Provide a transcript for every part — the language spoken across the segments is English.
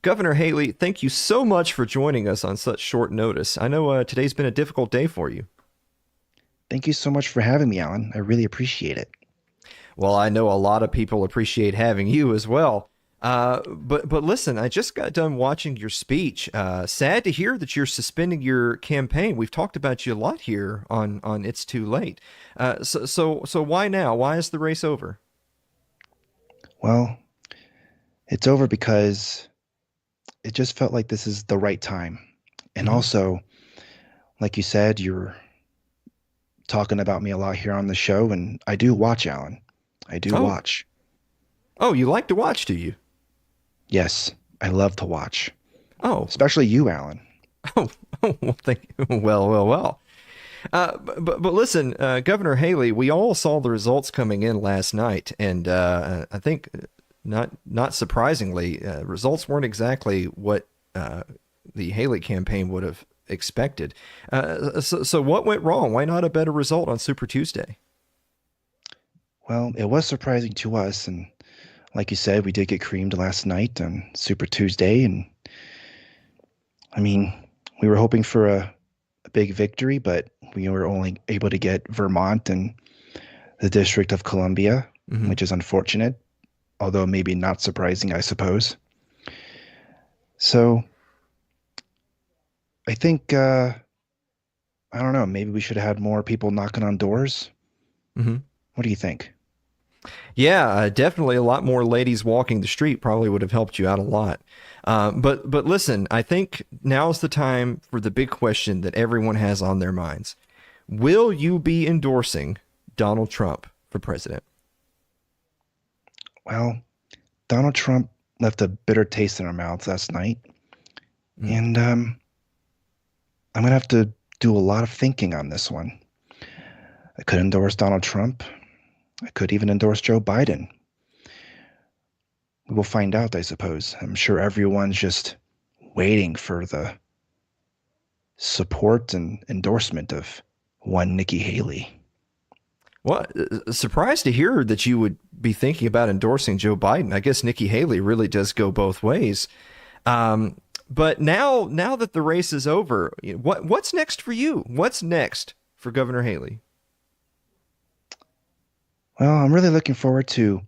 Governor Haley, thank you so much for joining us on such short notice. I know today's been a difficult day for you. Thank you so much for having me, Alan. I really appreciate it. Well, I know a lot of people appreciate having you as well. But listen, I just got done watching your speech. Sad to hear that you're suspending your campaign. We've talked about you a lot here on It's Too Late. So why now? Why is the race over? Well, it's over because it just felt like this is the right time. And Hmm. also, like you said, you're talking about me a lot here on the show, and I do watch, Alan. I do Oh, watch. oh, you like to watch, do you? Yes, I love to watch, Oh, especially you, Alan. oh, oh. Well, thank you. Well. But listen, Governor Haley, we all saw the results coming in last night, and I think not surprisingly, results weren't exactly what the Haley campaign would have expected. So what went wrong? Why not a better result on Super Tuesday? Well, it was surprising to us, and like you said, we did get creamed last night on Super Tuesday, and I mean, we were hoping for a big victory, but we were only able to get Vermont and the District of Columbia, Hmm. which is unfortunate, although maybe not surprising, I suppose. So I think, I don't know, maybe we should have had more people knocking on doors. Hmm. What do you think? Yeah, definitely a lot more ladies walking the street probably would have helped you out a lot. But listen, I think now's the time for the big question that everyone has on their minds. Will you be endorsing Donald Trump for president? Well, Donald Trump left a bitter taste in our mouths last night, Mm. and I'm gonna have to do a lot of thinking on this one. I could endorse Donald Trump. I could even endorse Joe Biden. We will find out, I suppose. I'm sure everyone's just waiting for the support and endorsement of one Nikki Haley. Well, surprised to hear that you would be thinking about endorsing Joe Biden. I guess Nikki Haley really does go both ways. But now that the race is over, what's next for you? What's next for Governor Haley? Well, I'm really looking forward to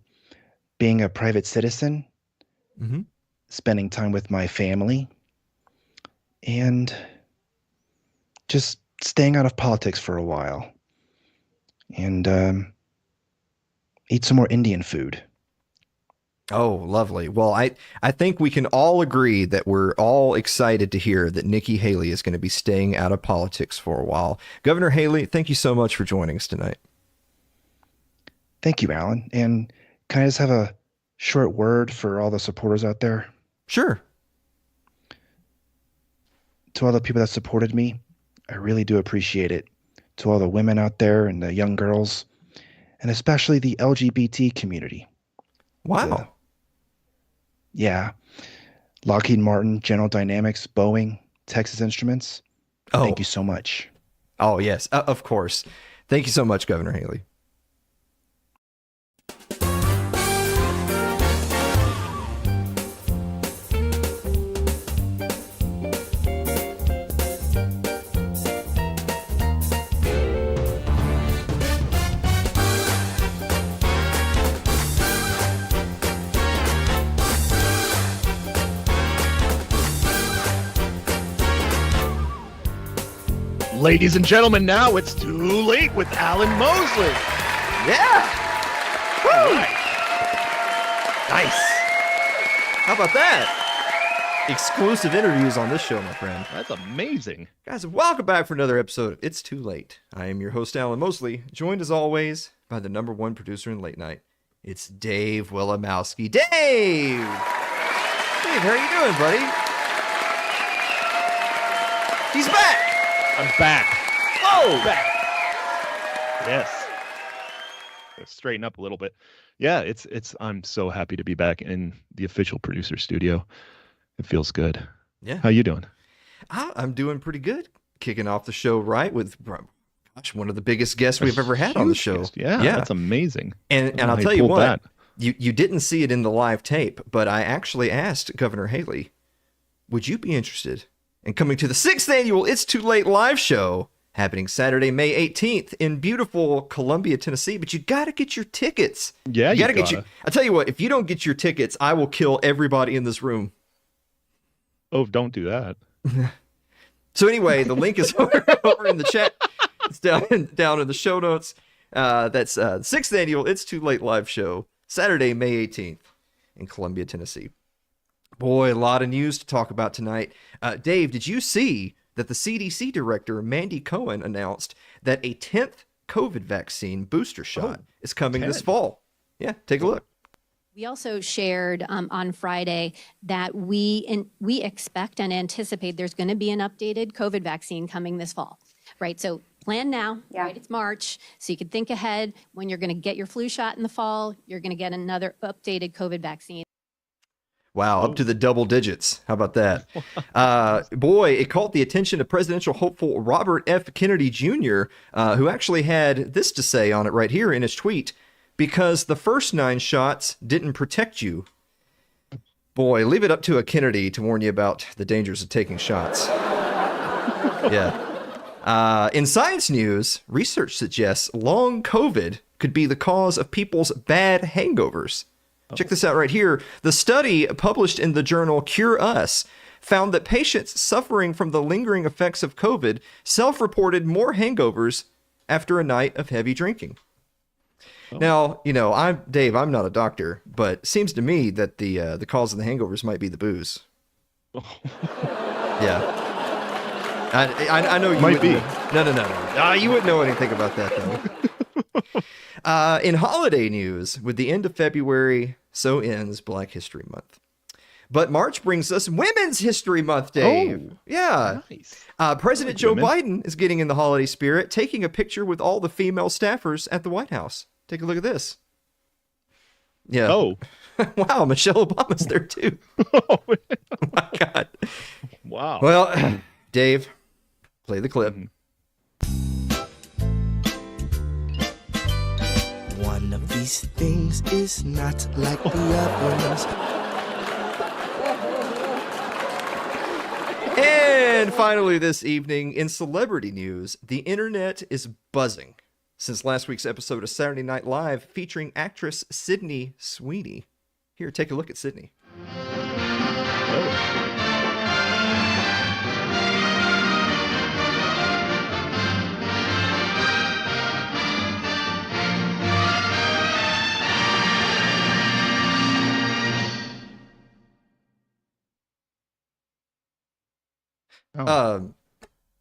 being a private citizen, Mm-hmm. spending time with my family, and just staying out of politics for a while and eat some more Indian food. Oh, lovely. Well, I think we can all agree that we're all excited to hear that Nikki Haley is going to be staying out of politics for a while. Governor Haley, thank you so much for joining us tonight. Thank you, Alan. And can I just have a short word for all the supporters out there? Sure. To all the people that supported me, I really do appreciate it. To all the women out there and the young girls, and especially the LGBT community. Wow. Yeah. Lockheed Martin, General Dynamics, Boeing, Texas Instruments. Oh, Thank you so much. oh yes, of course. Thank you so much, Governor Haley. Ladies and gentlemen, now it's too late with Alan Mosley. Yeah. Woo! Nice. How about that? Exclusive interviews on this show, my friend. That's amazing. Guys, welcome back for another episode of It's Too Late. I am your host, Alan Mosley, joined as always by the number one producer in late night. It's Dave Wilimowski. Dave! Dave, how are you doing, buddy? He's back! I'm back. Oh! Back. Yes. Let's straighten up a little bit. Yeah, it's I'm so happy to be back in the official producer studio. It feels good. Yeah. How you doing? I'm doing pretty good. Kicking off the show right with, gosh, one of the biggest guests we've ever had on the Huge show. guest. Yeah, that's amazing. And I I'll he tell you pulled what, that. you didn't see it in the live tape, but I actually asked Governor Haley, would you be interested in coming to the 6th annual It's Too Late live show happening Saturday, May 18th in beautiful Columbia, Tennessee? But you got to get your tickets. Yeah, you gotta gotta. get I tell you what, if you don't get your tickets, I will kill everybody in this room. Oh, don't do that. So anyway, the link is over in the chat. It's down in the show notes. That's 6th annual It's Too Late live show, Saturday, May 18th in Columbia, Tennessee. Boy, a lot of news to talk about tonight. Dave, did you see that the CDC director, Mandy Cohen, announced that a 10th COVID vaccine booster shot is coming this 10. fall? Yeah, take a look. We also shared on Friday that we expect and anticipate there's going to be an updated COVID vaccine coming this fall, right? So plan now, right? It's March, so you can think ahead. When you're going to get your flu shot in the fall, you're going to get another updated COVID vaccine. Wow, up to the double digits. How about that? Boy, it caught the attention of presidential hopeful Robert F. Kennedy Jr., who actually had this to say on it right here in his tweet: because the first 9 shots didn't protect you. Boy, leave it up to a Kennedy to warn you about the dangers of taking shots. Yeah. In science news, research suggests long COVID could be the cause of people's bad hangovers. Check this out right here. The study published in the journal Cure Us found that patients suffering from the lingering effects of COVID self-reported more hangovers after a night of heavy drinking. Oh. Now, I'm Dave. I'm not a doctor, but it seems to me that the cause of the hangovers might be the booze. Yeah, I know you Might be. No. You wouldn't know anything about that though. In holiday news, with the end of February, so ends Black History Month. But March brings us Women's History Month, Dave. Oh, Yeah. nice. President Joe women. Biden is getting in the holiday spirit, taking a picture with all the female staffers at the White House. Take a look at this. Yeah. Oh. Wow, Michelle Obama's there too. Oh my God. Wow. Well, Dave, play the clip. One of these things is not like the others. And finally, this evening, in celebrity news, the internet is buzzing since last week's episode of Saturday Night Live featuring actress Sydney Sweeney. Here, take a look at Sydney.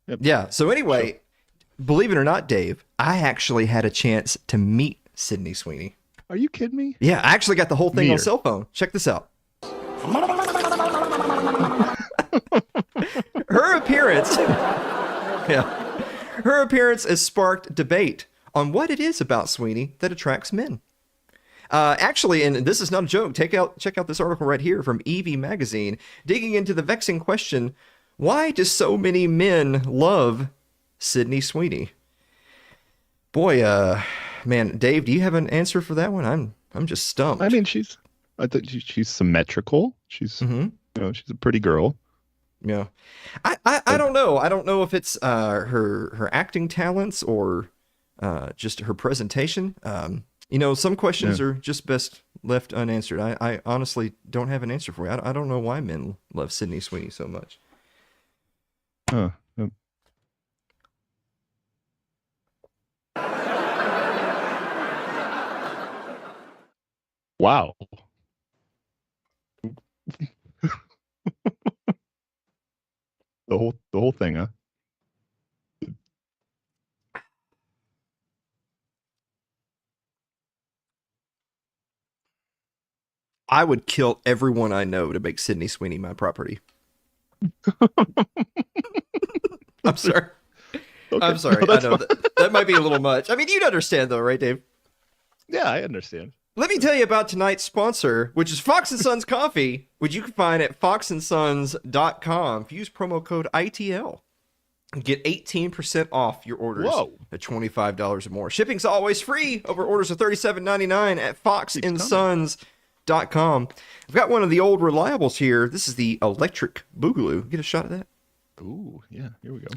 Yep. Yeah. So anyway, believe it or not, Dave, I actually had a chance to meet Sydney Sweeney. Are you kidding me? Yeah, I actually got the whole thing Meet on her. cell phone. Check this out. Her appearance, yeah, her appearance has sparked debate on what it is about Sweeney that attracts men. Actually, and this is not a joke. Check out this article right here from Evie magazine, digging into the vexing question: why do so many men love Sydney Sweeney? Boy, man, Dave, do you have an answer for that one? I'm just stumped. I mean, she's symmetrical. She's she's a pretty girl. Yeah, I don't know. I don't know if it's her acting talents or just her presentation. Some questions are just best left unanswered. I honestly don't have an answer for you. I don't know why men love Sydney Sweeney so much. Huh. Wow. The whole thing, huh? I would kill everyone I know to make Sydney Sweeney my property. I'm sorry. Okay. I'm sorry. No, I that's know fine. that might be a little much. I mean, you'd understand though, right, Dave? Yeah, I understand. Let me tell you about tonight's sponsor, which is Fox & Sons Coffee, which you can find at foxandsons.com. If you use promo code ITL, get 18% off your orders at $25 or more. Shipping's always free over orders of $37.99 at foxandsons.com. I've got one of the old reliables here. This is the Electric Boogaloo. Get a shot of that. Ooh, yeah, here we go.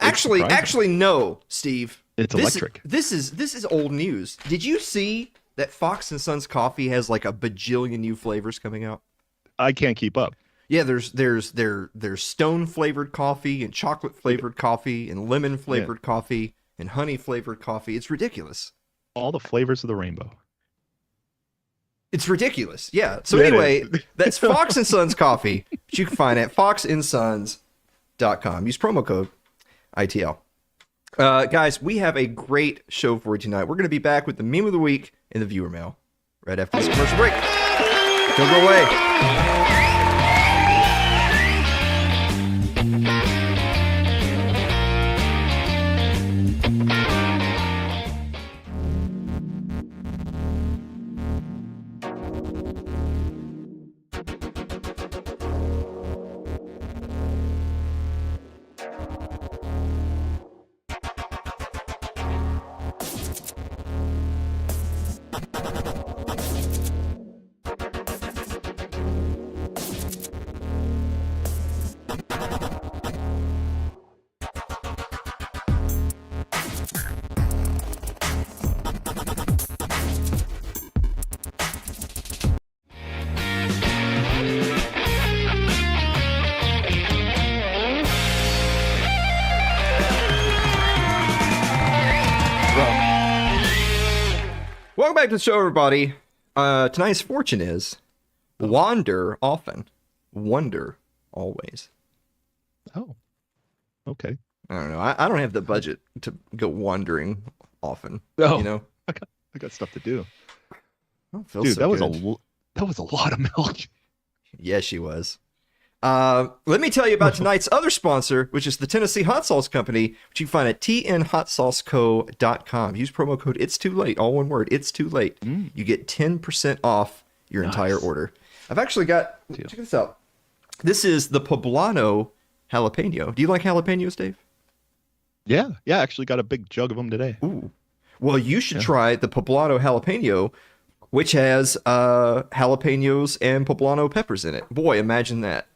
Actually, no, Steve. It's electric. This is old news. Did you see that Fox & Sons Coffee has like a bajillion new flavors coming out? I can't keep up. Yeah, there's stone flavored coffee and chocolate flavored coffee and lemon flavored coffee and honey flavored coffee. It's ridiculous. All the flavors of the rainbow. It's ridiculous. Yeah. So It anyway, is. that's Fox & Sons Coffee, which you can find at foxandsons.com. Use promo code ITL. Guys, we have a great show for you tonight. We're going to be back with the meme of the week and the viewer mail right after this commercial break. Don't go away. welcome back to the show, everybody. Tonight's fortune is wander often, wonder always. Oh, okay. I don't know. I don't have the budget to go wandering often. Oh, You know? I got stuff to do. I don't feel Dude, so that was good. that was a lot of milk. Yes, she was. Let me tell you about tonight's other sponsor, which is the Tennessee Hot Sauce Company, which you can find at tnhotsauceco.com. Use promo code It's Too Late, all one word. It's Too Late. You get 10% off your entire order. I've actually got. Check this out. This is the Poblano jalapeno. Do you like jalapenos, Dave? Yeah. I actually got a big jug of them today. Ooh. Well, you should try the Poblano jalapeno, which has jalapenos and poblano peppers in it. Boy, imagine that.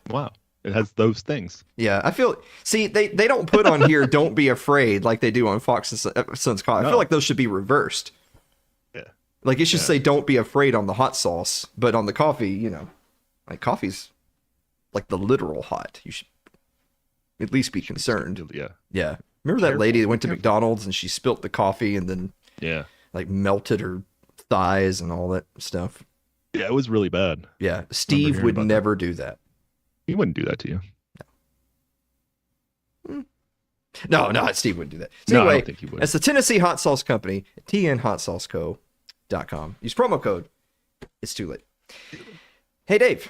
Wow. It has those things. Yeah, I feel. See, they don't put on here "Don't be afraid" like they do on Fox and Sons Coffee. I feel like those should be reversed. Yeah. Like it should say "Don't be afraid" on the hot sauce, but on the coffee, like coffee's like the literal hot. You should at least be concerned. Yeah. Yeah. Remember that lady that went to McDonald's and she spilt the coffee and then like melted her thighs and all that stuff. Yeah, it was really bad. Yeah, Steve would never do that. He wouldn't do that to you. No, Steve wouldn't do that. So No, I anyway, don't think he would. It's the Tennessee Hot Sauce Company, tnhotsauceco.com. Use promo code It's Too Late. Hey, Dave.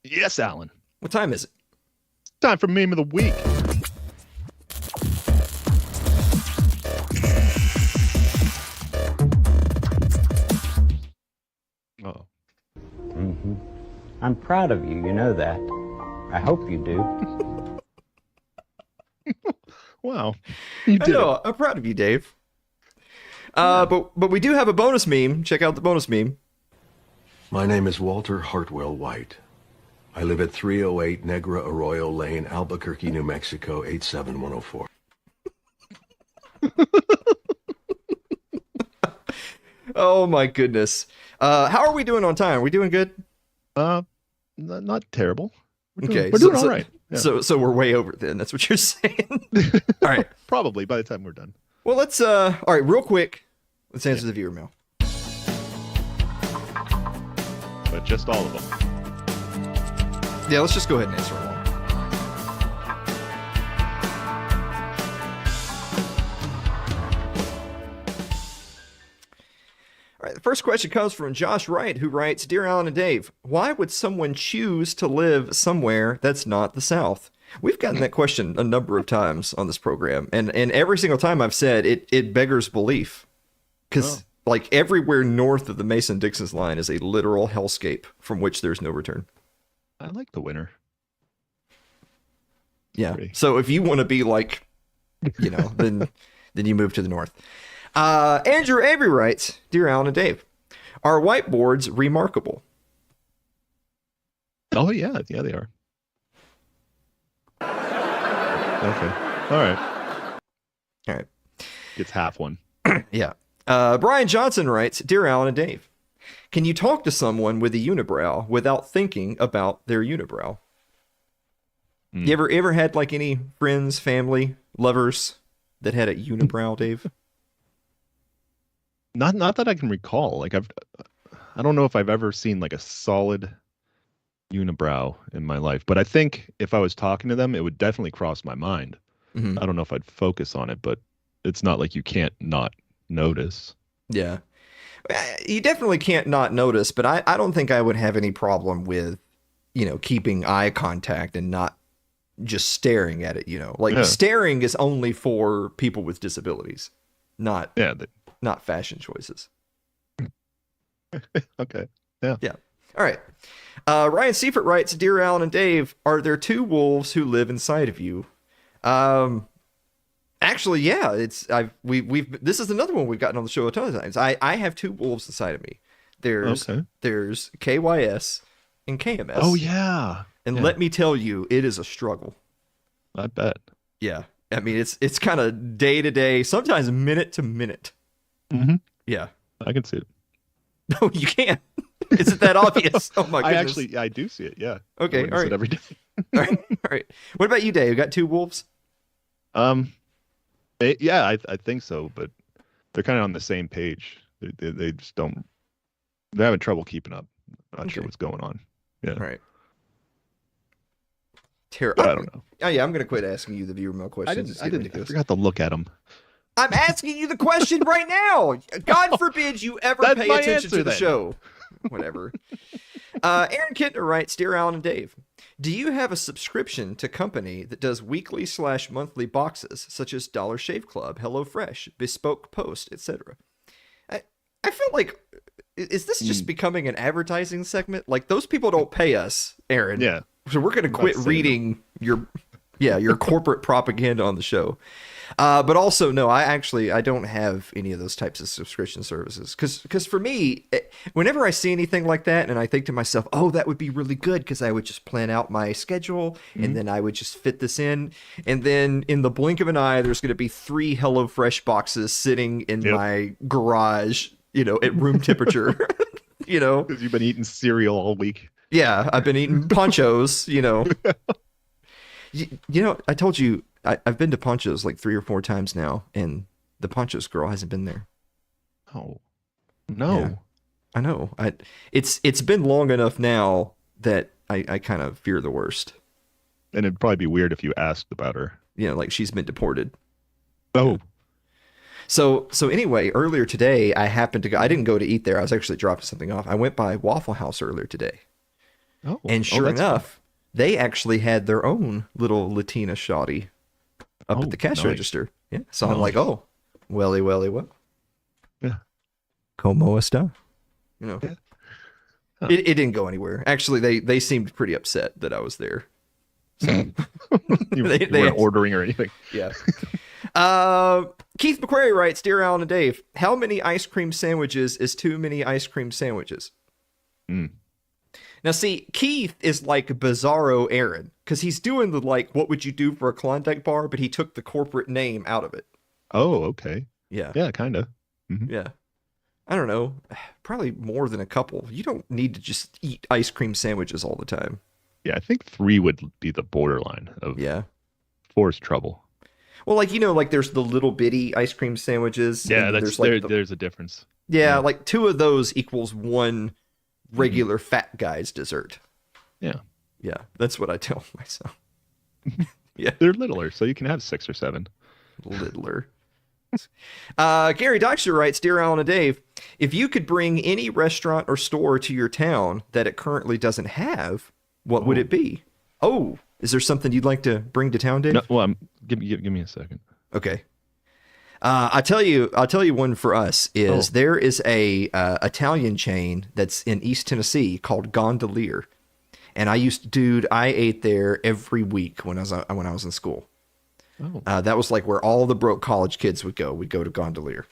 Yes, Alan. What time is it? Time for meme of the week. Oh. Mm-hmm. I'm proud of you, you know that. I hope you do. Wow. You I did know. it. I'm proud of you, Dave. But we do have a bonus meme. Check out the bonus meme. My name is Walter Hartwell White. I live at 308 Negra Arroyo Lane, Albuquerque, New Mexico, 87104. Oh my goodness. How are we doing on time? Are we doing good? Not terrible. We're Okay. doing all right. Yeah. So we're way over then. That's what you're saying. All right. Probably by the time we're done. Well, let's all right, real quick. Let's answer the viewer mail. But just all of them. Yeah, let's just go ahead and answer them all. All right, the first question comes from Josh Wright, who writes, Dear Alan and Dave, why would someone choose to live somewhere that's not the South? We've gotten that question a number of times on this program, and every single time I've said it beggars belief. Because like everywhere north of the Mason-Dixon line is a literal hellscape from which there's no return. I like the winter. Yeah. So if you want to be like, then you move to the north. Andrew Avery writes, Dear Alan and Dave, are whiteboards remarkable? Oh, yeah. Yeah, they are. Okay. All right. Gets half one. Yeah. Brian Johnson writes, Dear Alan and Dave, can you talk to someone with a unibrow without thinking about their unibrow? You ever had like any friends, family, lovers that had a unibrow, Dave? Not that I can recall. Like I don't know if I've ever seen like a solid unibrow in my life, but I think if I was talking to them, it would definitely cross my mind. Mm-hmm. I don't know if I'd focus on it, but it's not like you can't not notice. Yeah. You definitely can't not notice, but I don't think I would have any problem with, keeping eye contact and not just staring at it, staring is only for people with disabilities, not fashion choices. Okay. Yeah. All right. Ryan Seifert writes, Dear Alan and Dave, are there two wolves who live inside of you? Actually, yeah, this is another one we've gotten on the show a ton of times. I have two wolves inside of me. There's KYS and KMS. Oh yeah. And let me tell you, it is a struggle. I bet. Yeah. I mean, it's kind of day to day, sometimes minute to minute. Mm-hmm. Yeah. I can see it. No, you can't. Is it that obvious? Oh my goodness. I do see it. Yeah. Okay. All right. Every day. All right. What about you, Dave? You got two wolves? Yeah, I think so, but they're kind of on the same page. They just don't. They're having trouble keeping up. Not sure Okay. what's going on. Yeah. Right. I don't know. Oh yeah, I'm gonna quit asking you the viewer mail questions. It's I getting I ridiculous. forgot to look at them. I'm asking you the question right now. God forbid you ever That's pay my attention answer to the then. show. Whatever. Aaron Kittner writes, Dear Alan and Dave, do you have a subscription to company that does weekly/monthly boxes, such as Dollar Shave Club, HelloFresh, Bespoke Post, etc.? I feel like, is this just becoming an advertising segment? Like, those people don't pay us, Aaron. Yeah. So we're going to quit reading your corporate propaganda on the show. But also, no, I don't have any of those types of subscription services. Because for me, whenever I see anything like that and I think to myself, oh, that would be really good because I would just plan out my schedule and then I would just fit this in. And then in the blink of an eye, there's going to be 3 HelloFresh boxes sitting in my garage, at room temperature, Because you've been eating cereal all week. Yeah, I've been eating ponchos, I told you, I've been to Ponchos like 3 or 4 times now, and the Ponchos girl hasn't been there. Oh, no. Yeah, I know. It's been long enough now that I kind of fear the worst. And it'd probably be weird if you asked about her. Like she's been deported. Oh. So anyway, earlier today, I happened to go, I didn't go to eat there. I was actually dropping something off. I went by Waffle House earlier today. Oh. And sure enough, they actually had their own little Latina shoddy up at the cash register. Yeah. So I'm like, oh, welly, well. Yeah. Como está? Yeah. Huh. It didn't go anywhere. Actually, they seemed pretty upset that I was there. So you weren't ordering or anything. Yeah. Keith McQuarrie writes, Dear Alan and Dave, how many ice cream sandwiches is too many ice cream sandwiches? Now, see, Keith is like Bizarro Aaron, because he's doing the, what would you do for a Klondike bar, but he took the corporate name out of it. Oh, okay. Yeah. Yeah, kind of. Mm-hmm. Yeah. I don't know. Probably more than a couple. You don't need to just eat ice cream sandwiches all the time. Yeah, I think 3 would be the borderline of 4's trouble. Well, there's the little bitty ice cream sandwiches. Yeah, there's a difference. Yeah, like 2 of those equals 1 regular fat guy's dessert. Yeah. Yeah, that's what I tell myself. Yeah. They're littler, so you can have 6 or 7. Littler. Gary Dykstra writes, Dear Alan and Dave, if you could bring any restaurant or store to your town that it currently doesn't have, what would it be? Oh, is there something you'd like to bring to town, Dave? No, well, give me a second. Okay. I'll tell you one for us is there is a Italian chain that's in East Tennessee called Gondolier. And I ate there every week when I was in school. Oh. That was like where all the broke college kids would go. We'd go to Gondolier.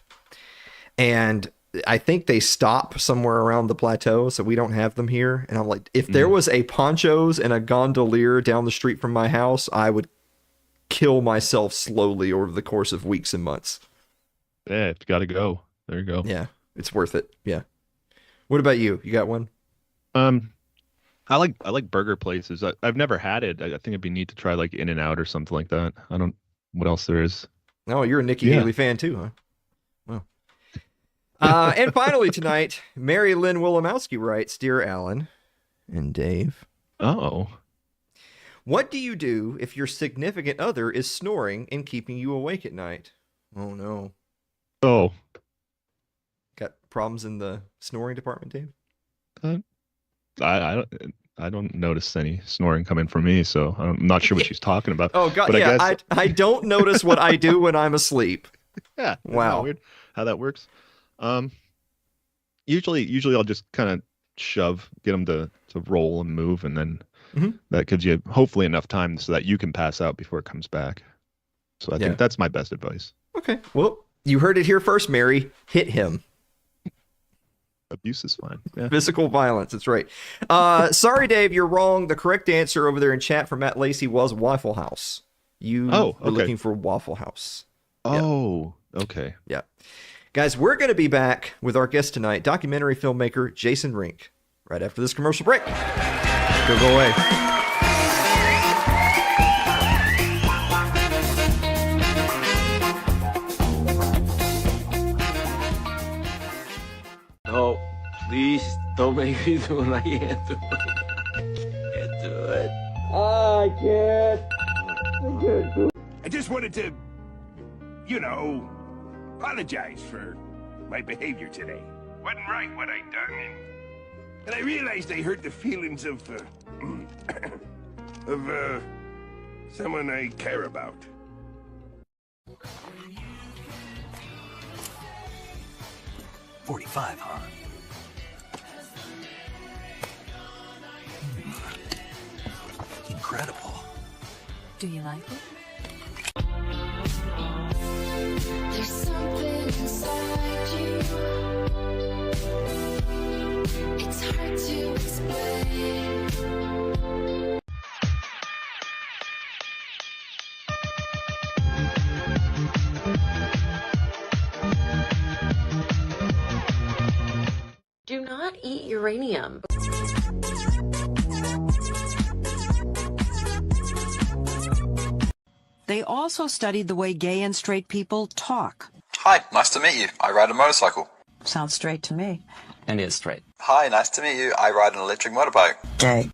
And I think they stop somewhere around the plateau, so we don't have them here. And I'm like, if there was a Ponchos and a Gondolier down the street from my house, I would kill myself slowly over the course of weeks and months. Yeah, it's got to go. There you go. Yeah, it's worth it. Yeah. What about you? You got one? I like burger places. I've never had it. I think it'd be neat to try like In-N-Out or something like that. I don't. What else there is? Oh, you're a Nikki Haley fan too, huh? Well. And finally tonight, Mary Lynn Willimowski writes, Dear Alan and Dave. Oh. What do you do if your significant other is snoring and keeping you awake at night? Oh no. Oh. Got problems in the snoring department, Dave? I don't notice any snoring coming from me, so I'm not sure what she's talking about. Oh God, but yeah, I don't notice what I do when I'm asleep. Yeah. Wow. Weird how that works. Usually I'll just kind of get them to roll and move, and then that gives you hopefully enough time so that you can pass out before it comes back. So I think that's my best advice. Okay. Well, you heard it here first, Mary. Hit him. Abuse is fine. Yeah. Physical violence. That's right. Sorry, Dave, you're wrong. The correct answer over there in chat from Matt Lacey was Waffle House. You were looking for Waffle House. Oh, okay. Yeah. Guys, we're going to be back with our guest tonight, documentary filmmaker Jason Rink, right after this commercial break. Don't go away. Don't make me do it. I can't do it. Can't do it. I can't. I can't do it. I just wanted to, apologize for my behavior today. Wasn't right what I done, and I realized I hurt the feelings of someone I care about. $45, huh? Incredible. Do you like it? There's something inside you. It's hard to explain. Do not eat uranium. They also studied the way gay and straight people talk. Hi, nice to meet you. I ride a motorcycle. Sounds straight to me. And is straight. Hi, nice to meet you. I ride an electric motorbike. Gay.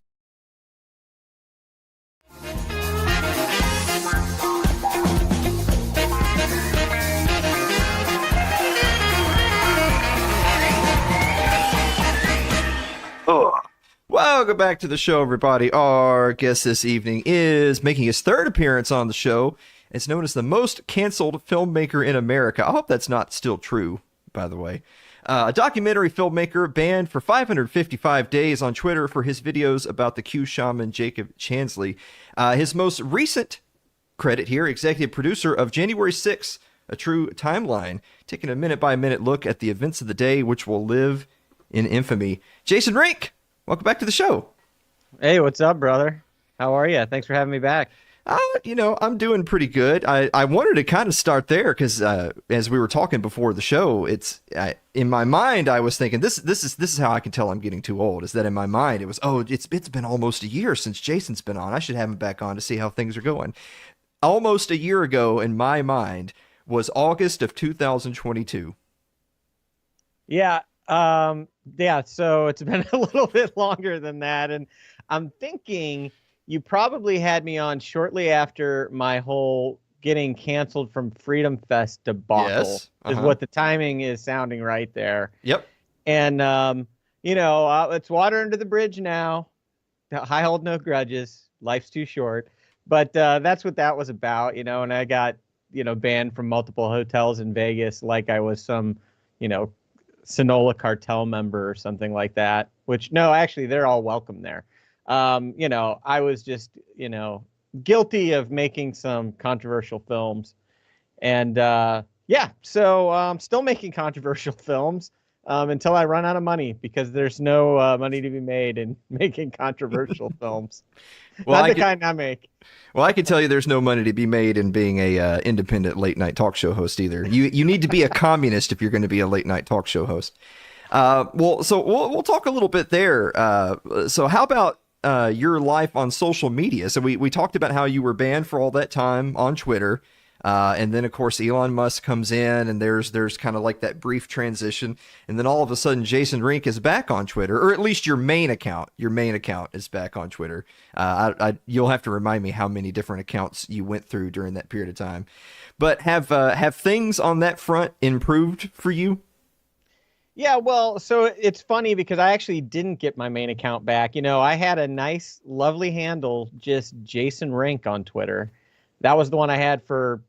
Welcome back to the show, everybody. Our guest this evening is making his third appearance on the show. It's known as the most canceled filmmaker in America. I hope that's not still true, by the way. A documentary filmmaker banned for 555 days on Twitter for his videos about the Q shaman Jacob Chansley. His most recent credit here, executive producer of January 6th, A True Timeline, taking a minute-by-minute look at the events of the day which will live in infamy. Jason Rink, welcome back to the show. Hey, what's up, brother? How are you? Thanks for having me back. I'm doing pretty good. I wanted to kind of start there because as we were talking before the show, in my mind I was thinking this is how I can tell I'm getting too old. Is that in my mind it was it's been almost a year since Jason's been on. I should have him back on to see how things are going. Almost a year ago in my mind was August of 2022. Yeah. So it's been a little bit longer than that, and I'm thinking you probably had me on shortly after my whole getting canceled from Freedom Fest debacle. Yes. Is what the timing is sounding right there. Yep. And it's water under the bridge now. I hold no grudges. Life's too short. But that's what that was about, and I got, banned from multiple hotels in Vegas like I was some, Sonora cartel member or something like that, which no, actually they're all welcome there. I was just, guilty of making some controversial films, and so I'm still making controversial films until I run out of money, because there's no money to be made in making controversial films. Well, Not the kind I make. Well, I can tell you there's no money to be made in being a independent late night talk show host either. You need to be a communist if you're going to be a late night talk show host. So we'll talk a little bit there. So how about your life on social media? So we talked about how you were banned for all that time on Twitter. And then, of course, Elon Musk comes in, and there's kind of like that brief transition. And then all of a sudden, Jason Rink is back on Twitter, or at least your main account. Your main account is back on Twitter. You'll have to remind me how many different accounts you went through during that period of time. But have things on that front improved for you? Yeah, well, so it's funny because I actually didn't get my main account back. I had a nice, lovely handle, just Jason Rink on Twitter. That was the one I had forever.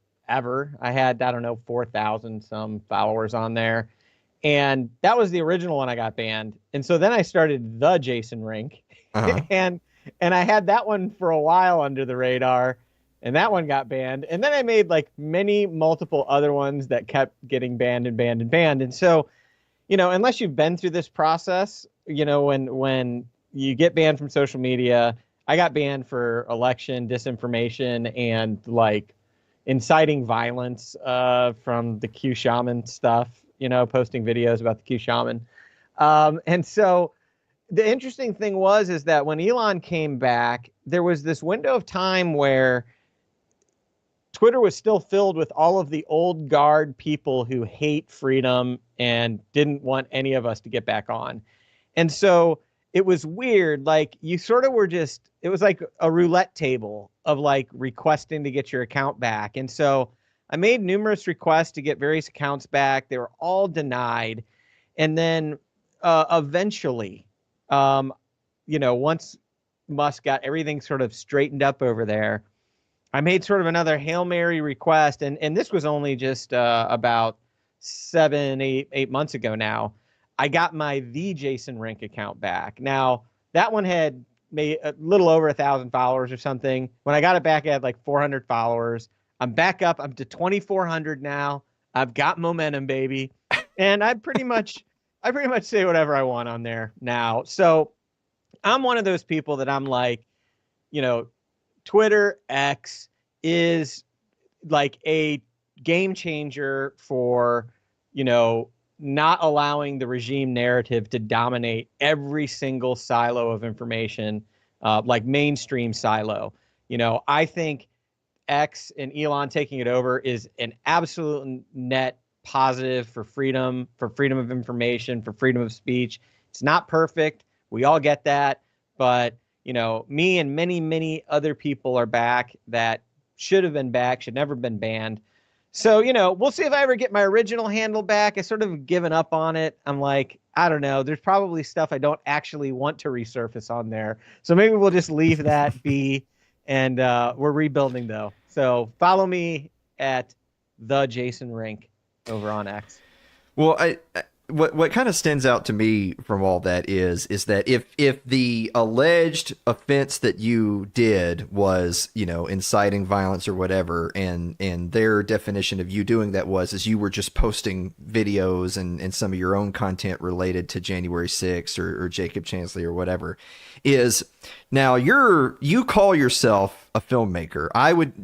I had, 4,000 some followers on there. And that was the original one I got banned. And so then I started the Jason Rink. and I had that one for a while under the radar. And that one got banned. And then I made multiple other ones that kept getting banned and banned and banned. And so, unless you've been through this process, when you get banned from social media, I got banned for election disinformation and inciting violence from the Q shaman stuff, posting videos about the Q shaman. And so the interesting thing is that when Elon came back, there was this window of time where Twitter was still filled with all of the old guard people who hate freedom and didn't want any of us to get back on. And so it was weird. Like you sort of were just, it was like a roulette table of like requesting to get your account back. And so I made numerous requests to get various accounts back. They were all denied. And then eventually, once Musk got everything sort of straightened up over there, I made sort of another Hail Mary request. And this was only just about 8 months ago now. I got my The Jason Rink account back. Now, that one had made a little over 1,000 followers or something. When I got it back, I had like 400 followers. I'm back up. I'm to 2,400 now. I've got momentum, baby. And I pretty much say whatever I want on there now. So I'm one of those people that I'm like, Twitter X is like a game changer for, not allowing the regime narrative to dominate every single silo of information, like mainstream silo. I think X and Elon taking it over is an absolute net positive for freedom of information, for freedom of speech. It's not perfect. We all get that. But, me and many, many other people are back that should have been back, should never been banned. So, we'll see if I ever get my original handle back. I sort of given up on it. I'm like, I don't know. There's probably stuff I don't actually want to resurface on there. So maybe we'll just leave that be. And we're rebuilding, though. So follow me at The Jason Rink over on X. Well, what kind of stands out to me from all that is that if the alleged offense that you did was, inciting violence or whatever, and their definition of you doing that is you were just posting videos and some of your own content related to January 6th or Jacob Chansley or whatever, is now you call yourself a filmmaker.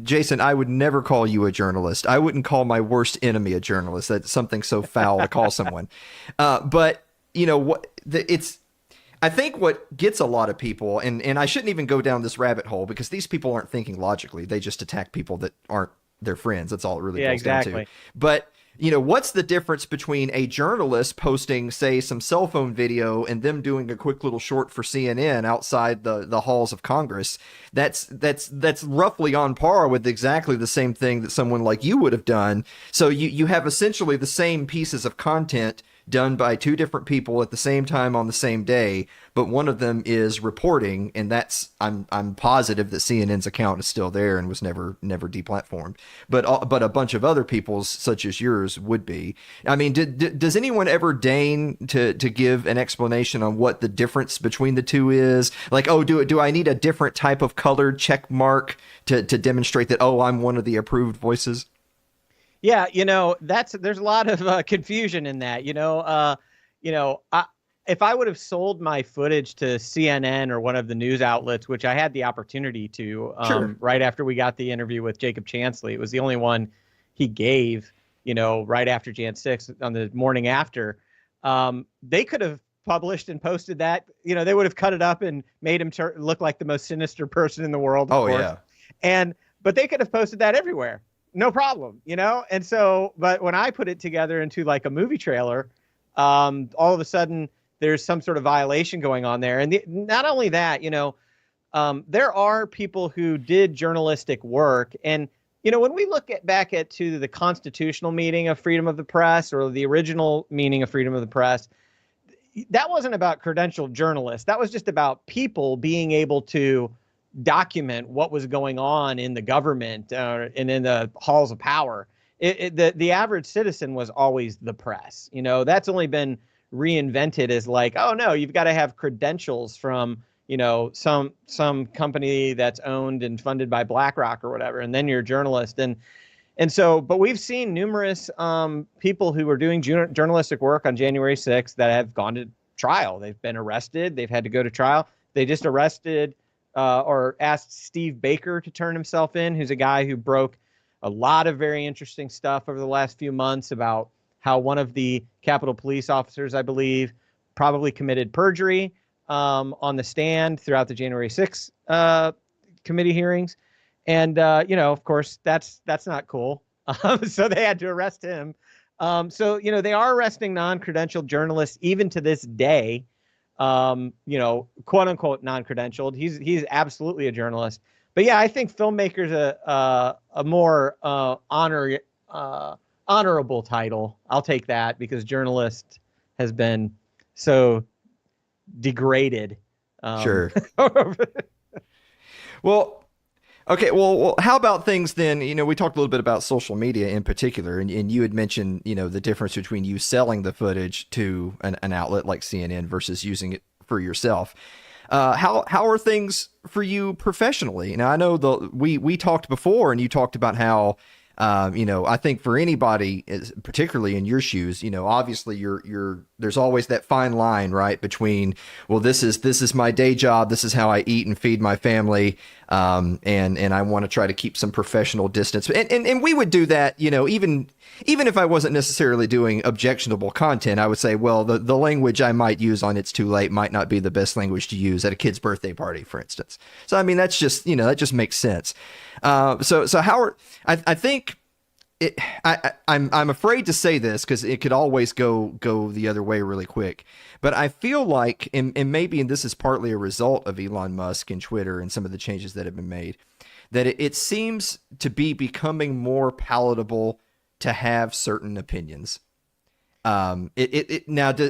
Jason, I would never call you a journalist. I wouldn't call my worst enemy a journalist. That's something so foul to call someone. But I think what gets a lot of people, and I shouldn't even go down this rabbit hole because these people aren't thinking logically. They just attack people that aren't their friends. That's all it really boils down to. But what's the difference between a journalist posting, say, some cell phone video and them doing a quick little short for CNN outside the halls of Congress? That's roughly on par with exactly the same thing that someone like you would have done. So you have essentially the same pieces of content done by two different people at the same time on the same day, but one of them is reporting, and that's I'm positive that CNN's account is still there and was never deplatformed. But a bunch of other people's, such as yours, would be. I mean, does anyone ever deign to give an explanation on what the difference between the two is? Like, do I need a different type of colored check mark to demonstrate that I'm one of the approved voices? Yeah, there's a lot of confusion in that. If I would have sold my footage to CNN or one of the news outlets, which I had the opportunity to, Sure. right after we got the interview with Jacob Chansley, it was the only one he gave, right after Jan 6th on the morning after. They could have published and posted that. They would have cut it up and made him look like the most sinister person in the world. Of course. Yeah. But they could have posted that everywhere. No problem, And so, but when I put it together into like a movie trailer, all of a sudden there's some sort of violation going on there. And not only that, there are people who did journalistic work. And, when we look back to the constitutional meaning of freedom of the press or the original meaning of freedom of the press, that wasn't about credentialed journalists. That was just about people being able to document what was going on in the government and in the halls of power. The average citizen was always the press. That's only been reinvented as like, oh no, you've got to have credentials from some company that's owned and funded by BlackRock or whatever, and then you're a journalist. And so, but we've seen numerous people who were doing journalistic work on January 6th that have gone to trial. They've been arrested. They've had to go to trial. They just arrested or asked Steve Baker to turn himself in, who's a guy who broke a lot of very interesting stuff over the last few months about how one of the Capitol Police officers, I believe, probably committed perjury on the stand throughout the January 6th committee hearings. And, of course, that's not cool. So they had to arrest him. So, they are arresting non-credentialed journalists even to this day. you know, quote unquote non-credentialed. He's absolutely a journalist. But yeah, I think filmmaker's a more honorable title. I'll take that because journalist has been so degraded. Sure. Well, okay. Well, how about things then? You know, we talked a little bit about social media in particular, and you had mentioned, you know, the difference between you selling the footage to an outlet like CNN versus using it for yourself. How are things for you professionally? Now, I know we talked before, and you talked about how, you know, I think for anybody, particularly in your shoes, you know, obviously there's always that fine line, right, between, well, this is my day job, this is how I eat and feed my family, and I want to try to keep some professional distance, and we would do that, you know, even if I wasn't necessarily doing objectionable content, I would say, well, the language I might use on It's Too Late might not be the best language to use at a kid's birthday party, for instance. So I mean, that's just, you know, that just makes sense. So Howard, I think I'm afraid to say this because it could always go the other way really quick. But I feel like, and maybe this is partly a result of Elon Musk and Twitter and some of the changes that have been made, that it seems to be becoming more palatable to have certain opinions. Now,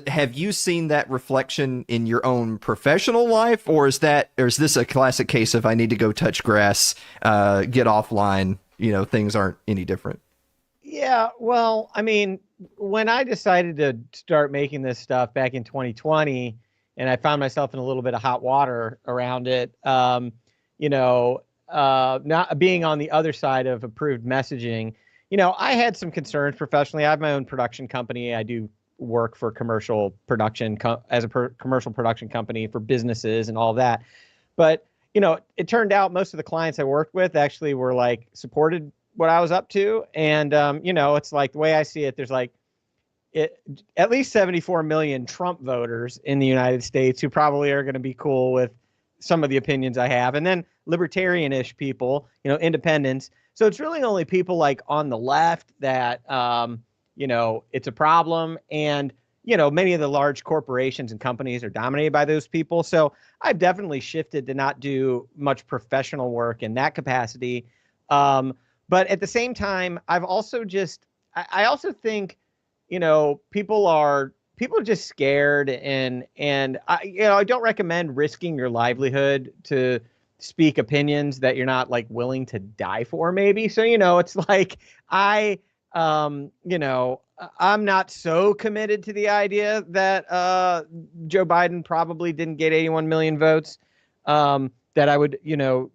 have you seen that reflection in your own professional life, or is this a classic case of I need to go touch grass, get offline? You know, things aren't any different. Yeah, well, I mean, when I decided to start making this stuff back in 2020, and I found myself in a little bit of hot water around it, you know, not being on the other side of approved messaging, you know, I had some concerns professionally. I have my own production company. I do work for commercial production as a commercial production company for businesses and all that. But, you know, it turned out most of the clients I worked with actually were like supported what I was up to. And, you know, it's like the way I see it, there's like at least 74 million Trump voters in the United States who probably are going to be cool with some of the opinions I have. And then libertarian-ish people, you know, independents. So it's really only people like on the left that, you know, it's a problem. And, you know, many of the large corporations and companies are dominated by those people. So I've definitely shifted to not do much professional work in that capacity. But at the same time, I've also I also think, you know, people are just scared and you know, I don't recommend risking your livelihood to speak opinions that you're not like willing to die for maybe. So, you know, it's like you know, I'm not so committed to the idea that Joe Biden probably didn't get 81 million votes. That I would, you know,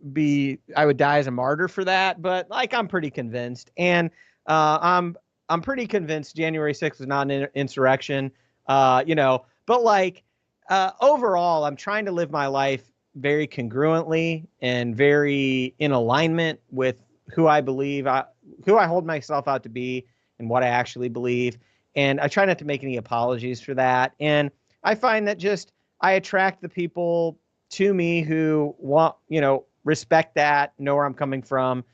I would die as a martyr for that. But like, I'm pretty convinced. And I'm pretty convinced January 6th was not an insurrection, you know, but like overall, I'm trying to live my life very congruently and very in alignment with who I believe, who I hold myself out to be and what I actually believe. And I try not to make any apologies for that. And I find that just I attract the people to me who want, you know, respect that, know where I'm coming from.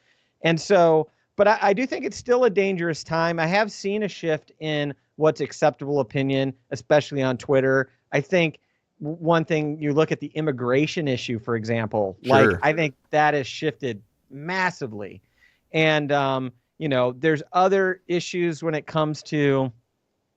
And so, but I do think it's still a dangerous time. I have seen a shift in what's acceptable opinion, especially on Twitter. I think one thing, you look at the immigration issue, for example, Sure. like I think that has shifted massively. And, you know, there's other issues when it comes to,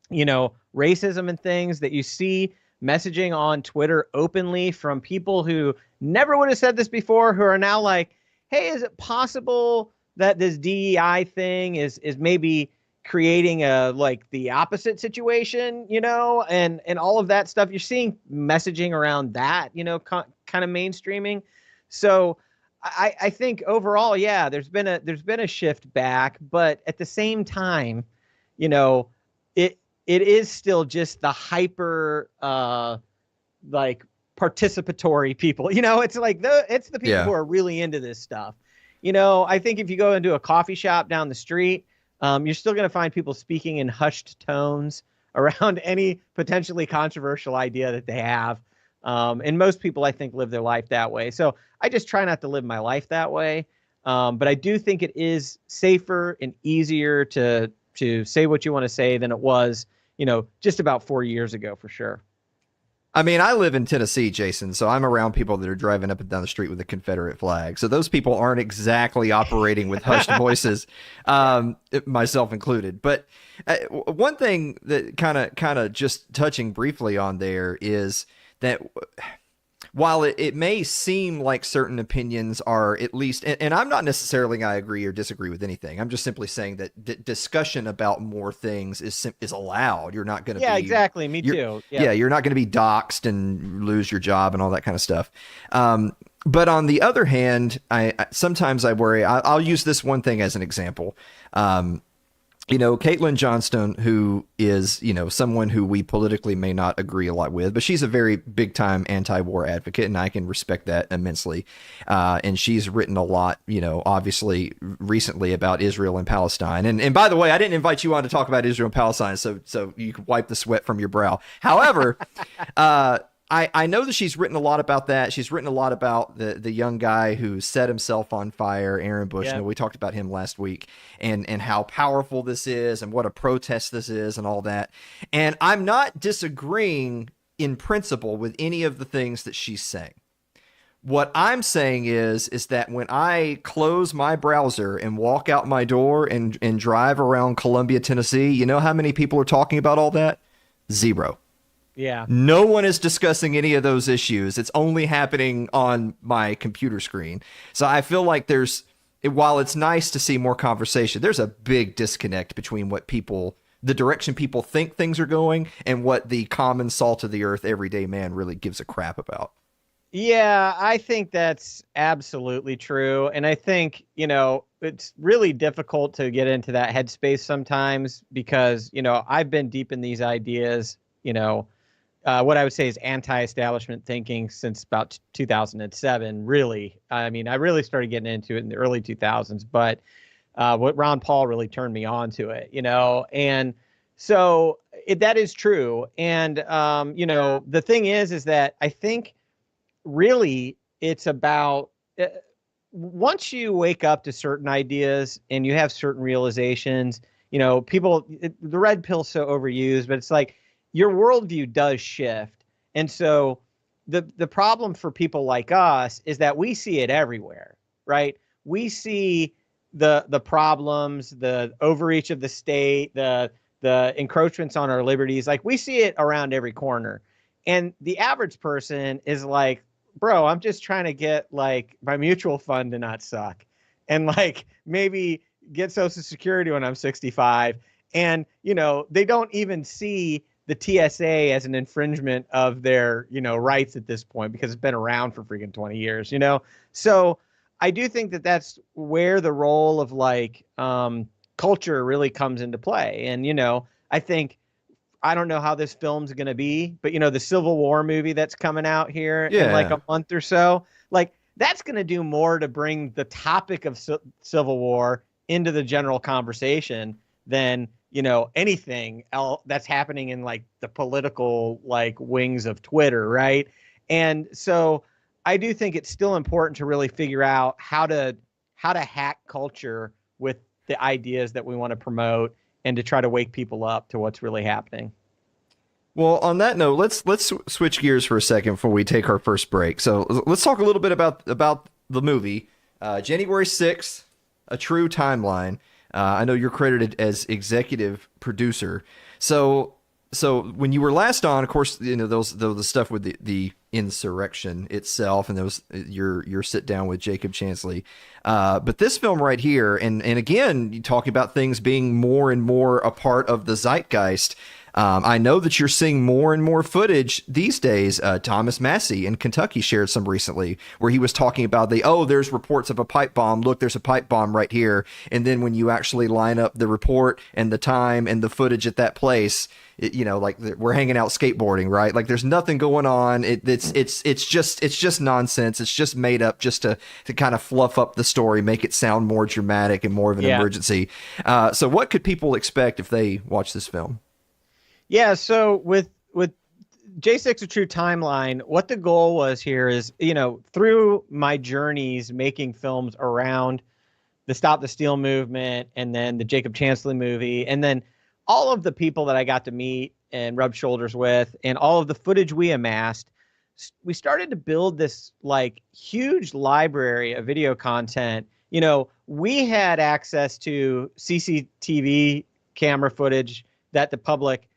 you know, racism and things that you see messaging on Twitter openly from people who never would have said this before, who are now like, hey, is it possible that this DEI thing is maybe creating like the opposite situation, you know, and all of that stuff. You're seeing messaging around that, you know, kind of mainstreaming. So I think overall, yeah, there's been a shift back, but at the same time, you know, it is still just the hyper like participatory people, you know, it's like it's the people who are really into this stuff. You know, I think if you go into a coffee shop down the street, you're still going to find people speaking in hushed tones around any potentially controversial idea that they have. And most people, I think, live their life that way. So I just try not to live my life that way. But I do think it is safer and easier to say what you want to say than it was, you know, just about 4 years ago, for sure. I mean, I live in Tennessee, Jason, so I'm around people that are driving up and down the street with a Confederate flag. So those people aren't exactly operating with hushed voices, myself included. But one thing that kind of just touching briefly on there is that while it may seem like certain opinions are at least, and I'm not necessarily I agree or disagree with anything. I'm just simply saying that discussion about more things is allowed. You're not going to Yeah, be, exactly. Me too. Yeah, you're not going to be doxxed and lose your job and all that kind of stuff. But on the other hand, I sometimes I worry. I'll use this one thing as an example. Caitlin Johnstone, who is, someone who we politically may not agree a lot with, but she's a very big time anti-war advocate, and I can respect that immensely. And she's written a lot, obviously recently about Israel and Palestine. And by the way, I didn't invite you on to talk about Israel and Palestine, so you can wipe the sweat from your brow. However, I know that she's written a lot about that. She's written a lot about the young guy who set himself on fire, Aaron Bush. Yeah. We talked about him last week and how powerful this is and what a protest this is and all that. And I'm not disagreeing in principle with any of the things that she's saying. What I'm saying is that when I close my browser and walk out my door and drive around Columbia, Tennessee, you know how many people are talking about all that? Zero. Yeah. No one is discussing any of those issues. It's only happening on my computer screen. So I feel like while it's nice to see more conversation, there's a big disconnect between the direction people think things are going and what the common salt of the earth everyday man really gives a crap about. Yeah, I think that's absolutely true. And I think, it's really difficult to get into that headspace sometimes because, I've been deep in these ideas, what I would say is anti-establishment thinking since about 2007, really. I mean, I really started getting into it in the early 2000s, but what Ron Paul really turned me on to it, and so that is true. And, the thing is that I think really it's about once you wake up to certain ideas and you have certain realizations, the red pill's so overused, but it's like, your worldview does shift. And so the problem for people like us is that we see it everywhere, right? We see the problems, the overreach of the state, the encroachments on our liberties. Like we see it around every corner. And the average person is like, bro, I'm just trying to get like my mutual fund to not suck and like maybe get Social Security when I'm 65. And, they don't even see the TSA as an infringement of their, rights at this point because it's been around for freaking 20 years, So I do think that that's where the role of like culture really comes into play. And, I think, I don't know how this film's going to be, but, the Civil War movie that's coming out here in like a month or so, like that's going to do more to bring the topic of Civil War into the general conversation than anything else that's happening in like the political like wings of Twitter, right? And so I do think it's still important to really figure out how to hack culture with the ideas that we want to promote and to try to wake people up to what's really happening. Well, on that note, let's switch gears for a second before we take our first break. So let's talk a little bit about the movie, January 6th, A True Timeline. I know you're credited as executive producer. So when you were last on, of course, the stuff with the insurrection itself, and those your sit down with Jacob Chansley. But this film right here, and again, you talk about things being more and more a part of the zeitgeist. I know that you're seeing more and more footage these days. Thomas Massey in Kentucky shared some recently where he was talking about there's reports of a pipe bomb. Look, there's a pipe bomb right here. And then when you actually line up the report and the time and the footage at that place, like we're hanging out skateboarding, right? Like there's nothing going on. It's just nonsense. It's just made up just to kind of fluff up the story, make it sound more dramatic and more of an emergency. So what could people expect if they watch this film? Yeah, so with J6 A True Timeline, what the goal was here is, through my journeys making films around the Stop the Steal movement and then the Jacob Chansley movie, and then all of the people that I got to meet and rub shoulders with, and all of the footage we amassed, we started to build this like huge library of video content. You know, we had access to CCTV camera footage that the public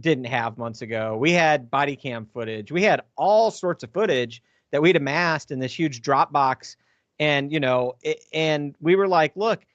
didn't have months ago. We had body cam footage. We had all sorts of footage that we'd amassed in this huge Dropbox. And, you know, and we were like, look,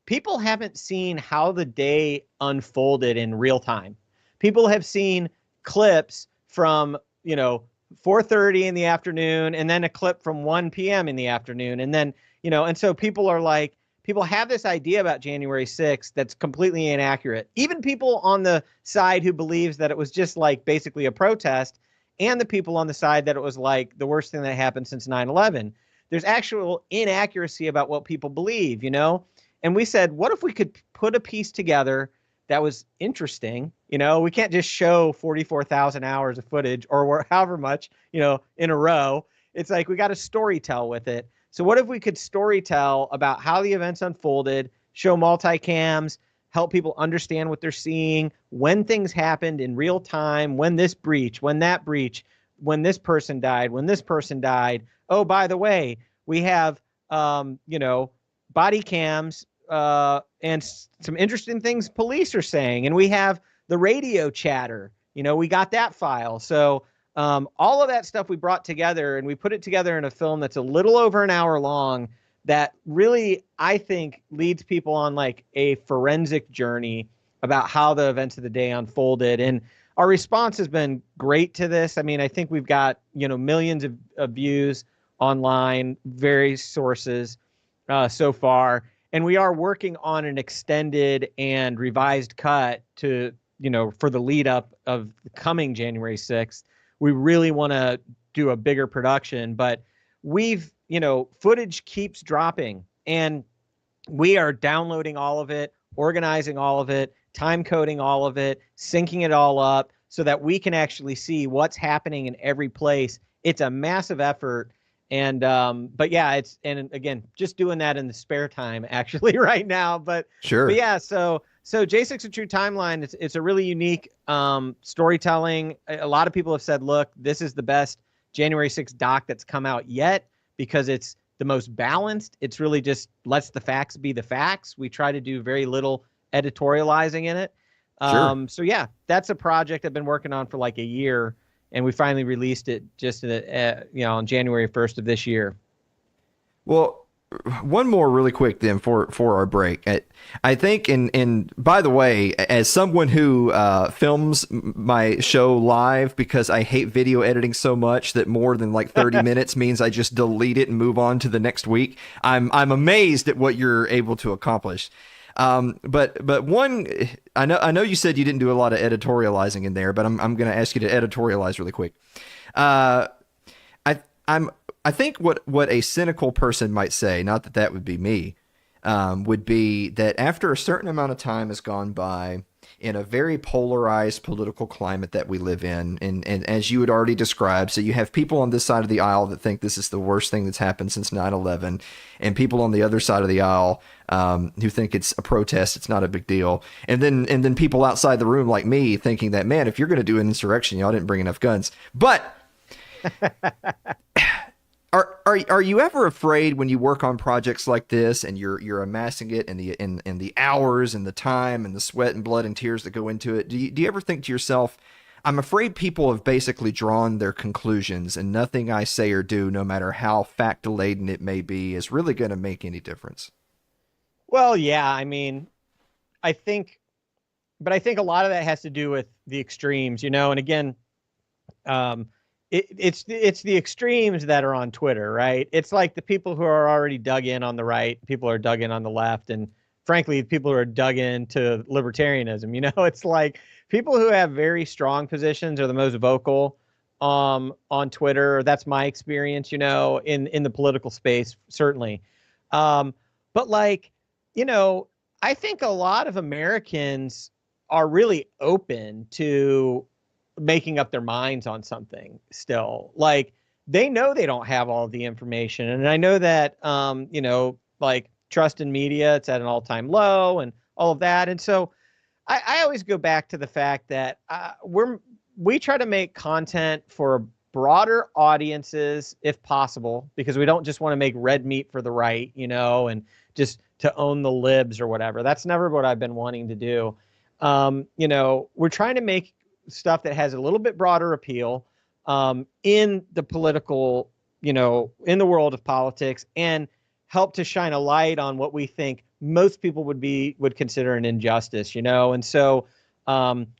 people haven't seen how the day unfolded in real time. People have seen clips from, you know, 4:30 in the afternoon, and then a clip from 1 p.m. in the afternoon. And then, you know, and so people are like, people have this idea about January 6th that's completely inaccurate. Even people on the side who believes that it was just like basically a protest, and the people on the side that it was like the worst thing that happened since 9/11. There's actual inaccuracy about what people believe, you know? And we said, what if we could put a piece together that was interesting? You know, we can't just show 44,000 hours of footage or however much, you know, in a row. It's like we got to storytell with it. So what if we could storytell about how the events unfolded, show multicams, help people understand what they're seeing, when things happened in real time, when this breach, when that breach, when this person died, when this person died. Oh, by the way, we have, you know, body cams and some interesting things police are saying. And we have the radio chatter. You know, we got that file. So all of that stuff we brought together, and we put it together in a film that's a little over an hour long that really, I think, leads people on like a forensic journey about how the events of the day unfolded. And our response has been great to this. I mean, I think we've got, you know, millions of views online, various sources so far. And we are working on an extended and revised cut to, you know, for the lead up of the coming January 6th. We really want to do a bigger production, but we've, you know, footage keeps dropping, and we are downloading all of it, organizing all of it, time coding all of it, syncing it all up so that we can actually see what's happening in every place. It's a massive effort. And, but yeah, it's, and again, just doing that in the spare time actually right now, but sure. But yeah, so J6 A True Timeline, it's a really unique, storytelling. A lot of people have said, look, this is the best January 6th doc that's come out yet because it's the most balanced. It's really just lets the facts be the facts. We try to do very little editorializing in it. Sure. So yeah, that's a project I've been working on for like a year. And we finally released it just, you know, on January 1st of this year. Well, one more really quick then for our break. I think, and by the way, as someone who films my show live because I hate video editing so much that more than like 30 minutes means I just delete it and move on to the next week, I'm amazed at what you're able to accomplish. But one, I know you said you didn't do a lot of editorializing in there, but I'm going to ask you to editorialize really quick. I think what a cynical person might say, not that that would be me, would be that after a certain amount of time has gone by in a very polarized political climate that we live in, and as you had already described, so you have people on this side of the aisle that think this is the worst thing that's happened since 9/11, and people on the other side of the aisle who think it's a protest, it's not a big deal, and then people outside the room like me thinking that, man, if you're going to do an insurrection, y'all didn't bring enough guns. But Are you ever afraid when you work on projects like this and you're amassing it and the hours and the time and the sweat and blood and tears that go into it? Do you ever think to yourself, I'm afraid people have basically drawn their conclusions and nothing I say or do, no matter how fact laden it may be, is really going to make any difference? Well, yeah, I mean, I think a lot of that has to do with the extremes, you know, and again, it's the extremes that are on Twitter, right? It's like the people who are already dug in on the right, people are dug in on the left, and frankly, people who are dug into libertarianism. You know, it's like people who have very strong positions are the most vocal on Twitter. That's my experience, you know, in the political space, certainly. But like, you know, I think a lot of Americans are really open to making up their minds on something still. Like, they know they don't have all of the information. And I know that, you know, like trust in media, it's at an all-time low and all of that. And so I always go back to the fact that we try to make content for broader audiences if possible, because we don't just want to make red meat for the right, and just to own the libs or whatever. That's never what I've been wanting to do. We're trying to make stuff that has a little bit broader appeal in the political, in the world of politics, and help to shine a light on what we think most people would consider an injustice, And so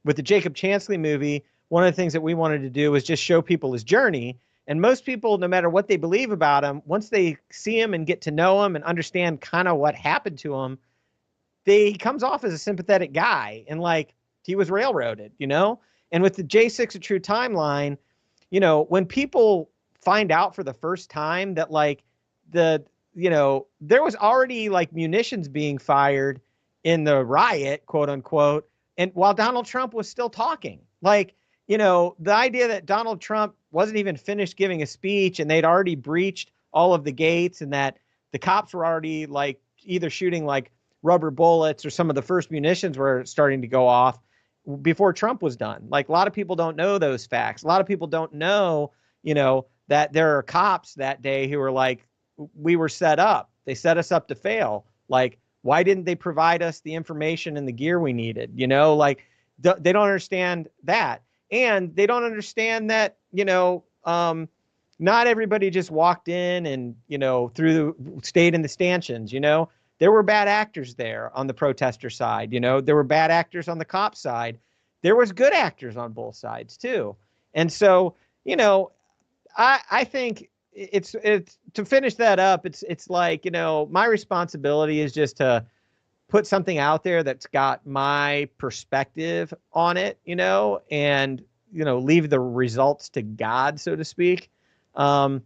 with the Jacob Chansley movie, one of the things that we wanted to do was just show people his journey. And most people, no matter what they believe about him, once they see him and get to know him and understand kind of what happened to him, he comes off as a sympathetic guy, and like he was railroaded, And with the J6 A True Timeline, when people find out for the first time that like there was already like munitions being fired in the riot, quote unquote, and while Donald Trump was still talking, like, the idea that Donald Trump wasn't even finished giving a speech and they'd already breached all of the gates, and that the cops were already like either shooting like rubber bullets, or some of the first munitions were starting to go off before Trump was done. Like, a lot of people don't know those facts. A lot of people don't know, that there are cops that day who were like, we were set up. They set us up to fail. Like, why didn't they provide us the information and the gear we needed? They don't understand that. And they don't understand that, not everybody just walked in and, stayed in the stanchions, There were bad actors there on the protester side, There were bad actors on the cop side. There was good actors on both sides too. And so, I think it's to finish that up, it's like, my responsibility is just to put something out there that's got my perspective on it, and, leave the results to God, so to speak. But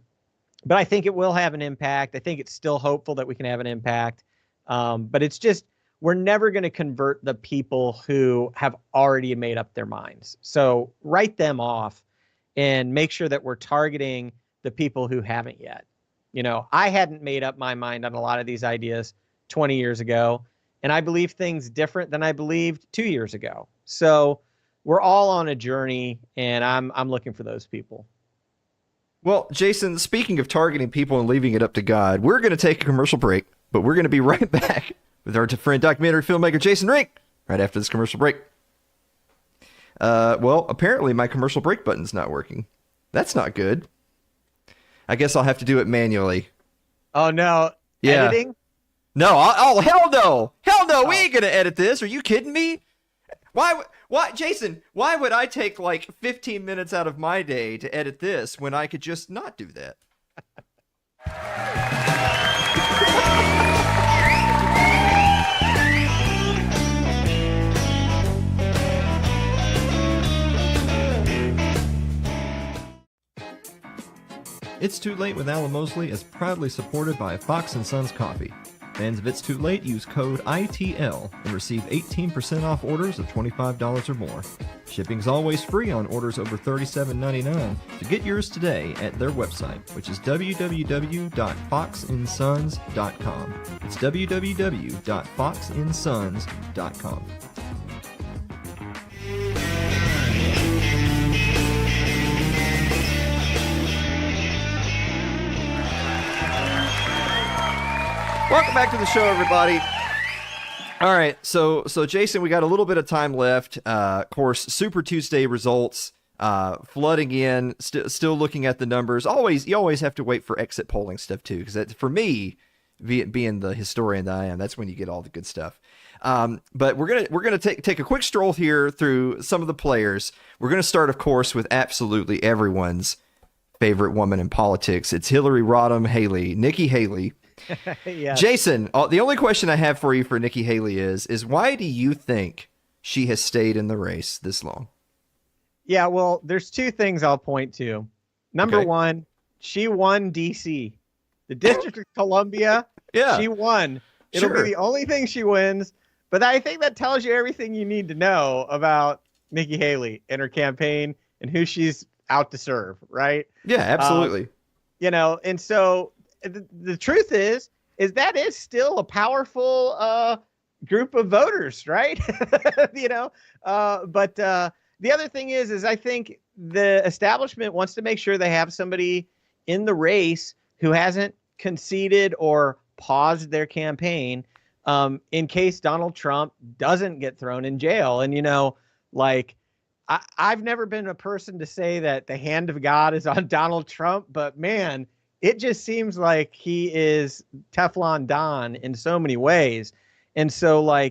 I think it will have an impact. I think it's still hopeful that we can have an impact. But it's just, we're never going to convert the people who have already made up their minds. So write them off and make sure that we're targeting the people who haven't yet. I hadn't made up my mind on a lot of these ideas 20 years ago, and I believe things different than I believed 2 years ago. So we're all on a journey, and I'm looking for those people. Well, Jason, speaking of targeting people and leaving it up to God, we're going to take a commercial break, but we're going to be right back with our friend documentary filmmaker Jason Rink right after this commercial break. Well, apparently my commercial break button's not working. That's not good. I guess I'll have to do it manually. Oh, no. Yeah. Editing? No. Oh, hell no. Hell no. We ain't going to edit this. Are you kidding me? Why, Jason, why would I take like 15 minutes out of my day to edit this when I could just not do that? It's Too Late with Alan Mosley is proudly supported by Fox & Sons Coffee. Fans of It's Too Late use code ITL and receive 18% off orders of $25 or more. Shipping's always free on orders over $37.99. To get yours today at their website, which is www.foxinsons.com. It's www.foxinsons.com. Welcome back to the show, everybody. All right, so Jason, we got a little bit of time left. Of course, Super Tuesday results flooding in. Still looking at the numbers. You always have to wait for exit polling stuff too, because for me, being the historian that I am, that's when you get all the good stuff. But we're gonna take a quick stroll here through some of the players. We're gonna start, of course, with absolutely everyone's favorite woman in politics. It's Hillary Rodham Haley, Nikki Haley. Yes. Jason, the only question I have for you for Nikki Haley is why do you think she has stayed in the race this long? Yeah, well, there's two things I'll point to. Number one, she won D.C. The District of Columbia. Yeah. She won. It'll be the only thing she wins. But I think that tells you everything you need to know about Nikki Haley and her campaign and who she's out to serve, right? Yeah, absolutely. And so the truth is that is still a powerful, group of voters, right? But the other thing is I think the establishment wants to make sure they have somebody in the race who hasn't conceded or paused their campaign in case Donald Trump doesn't get thrown in jail. And, I've never been a person to say that the hand of God is on Donald Trump, but man, it just seems like he is Teflon Don in so many ways. And so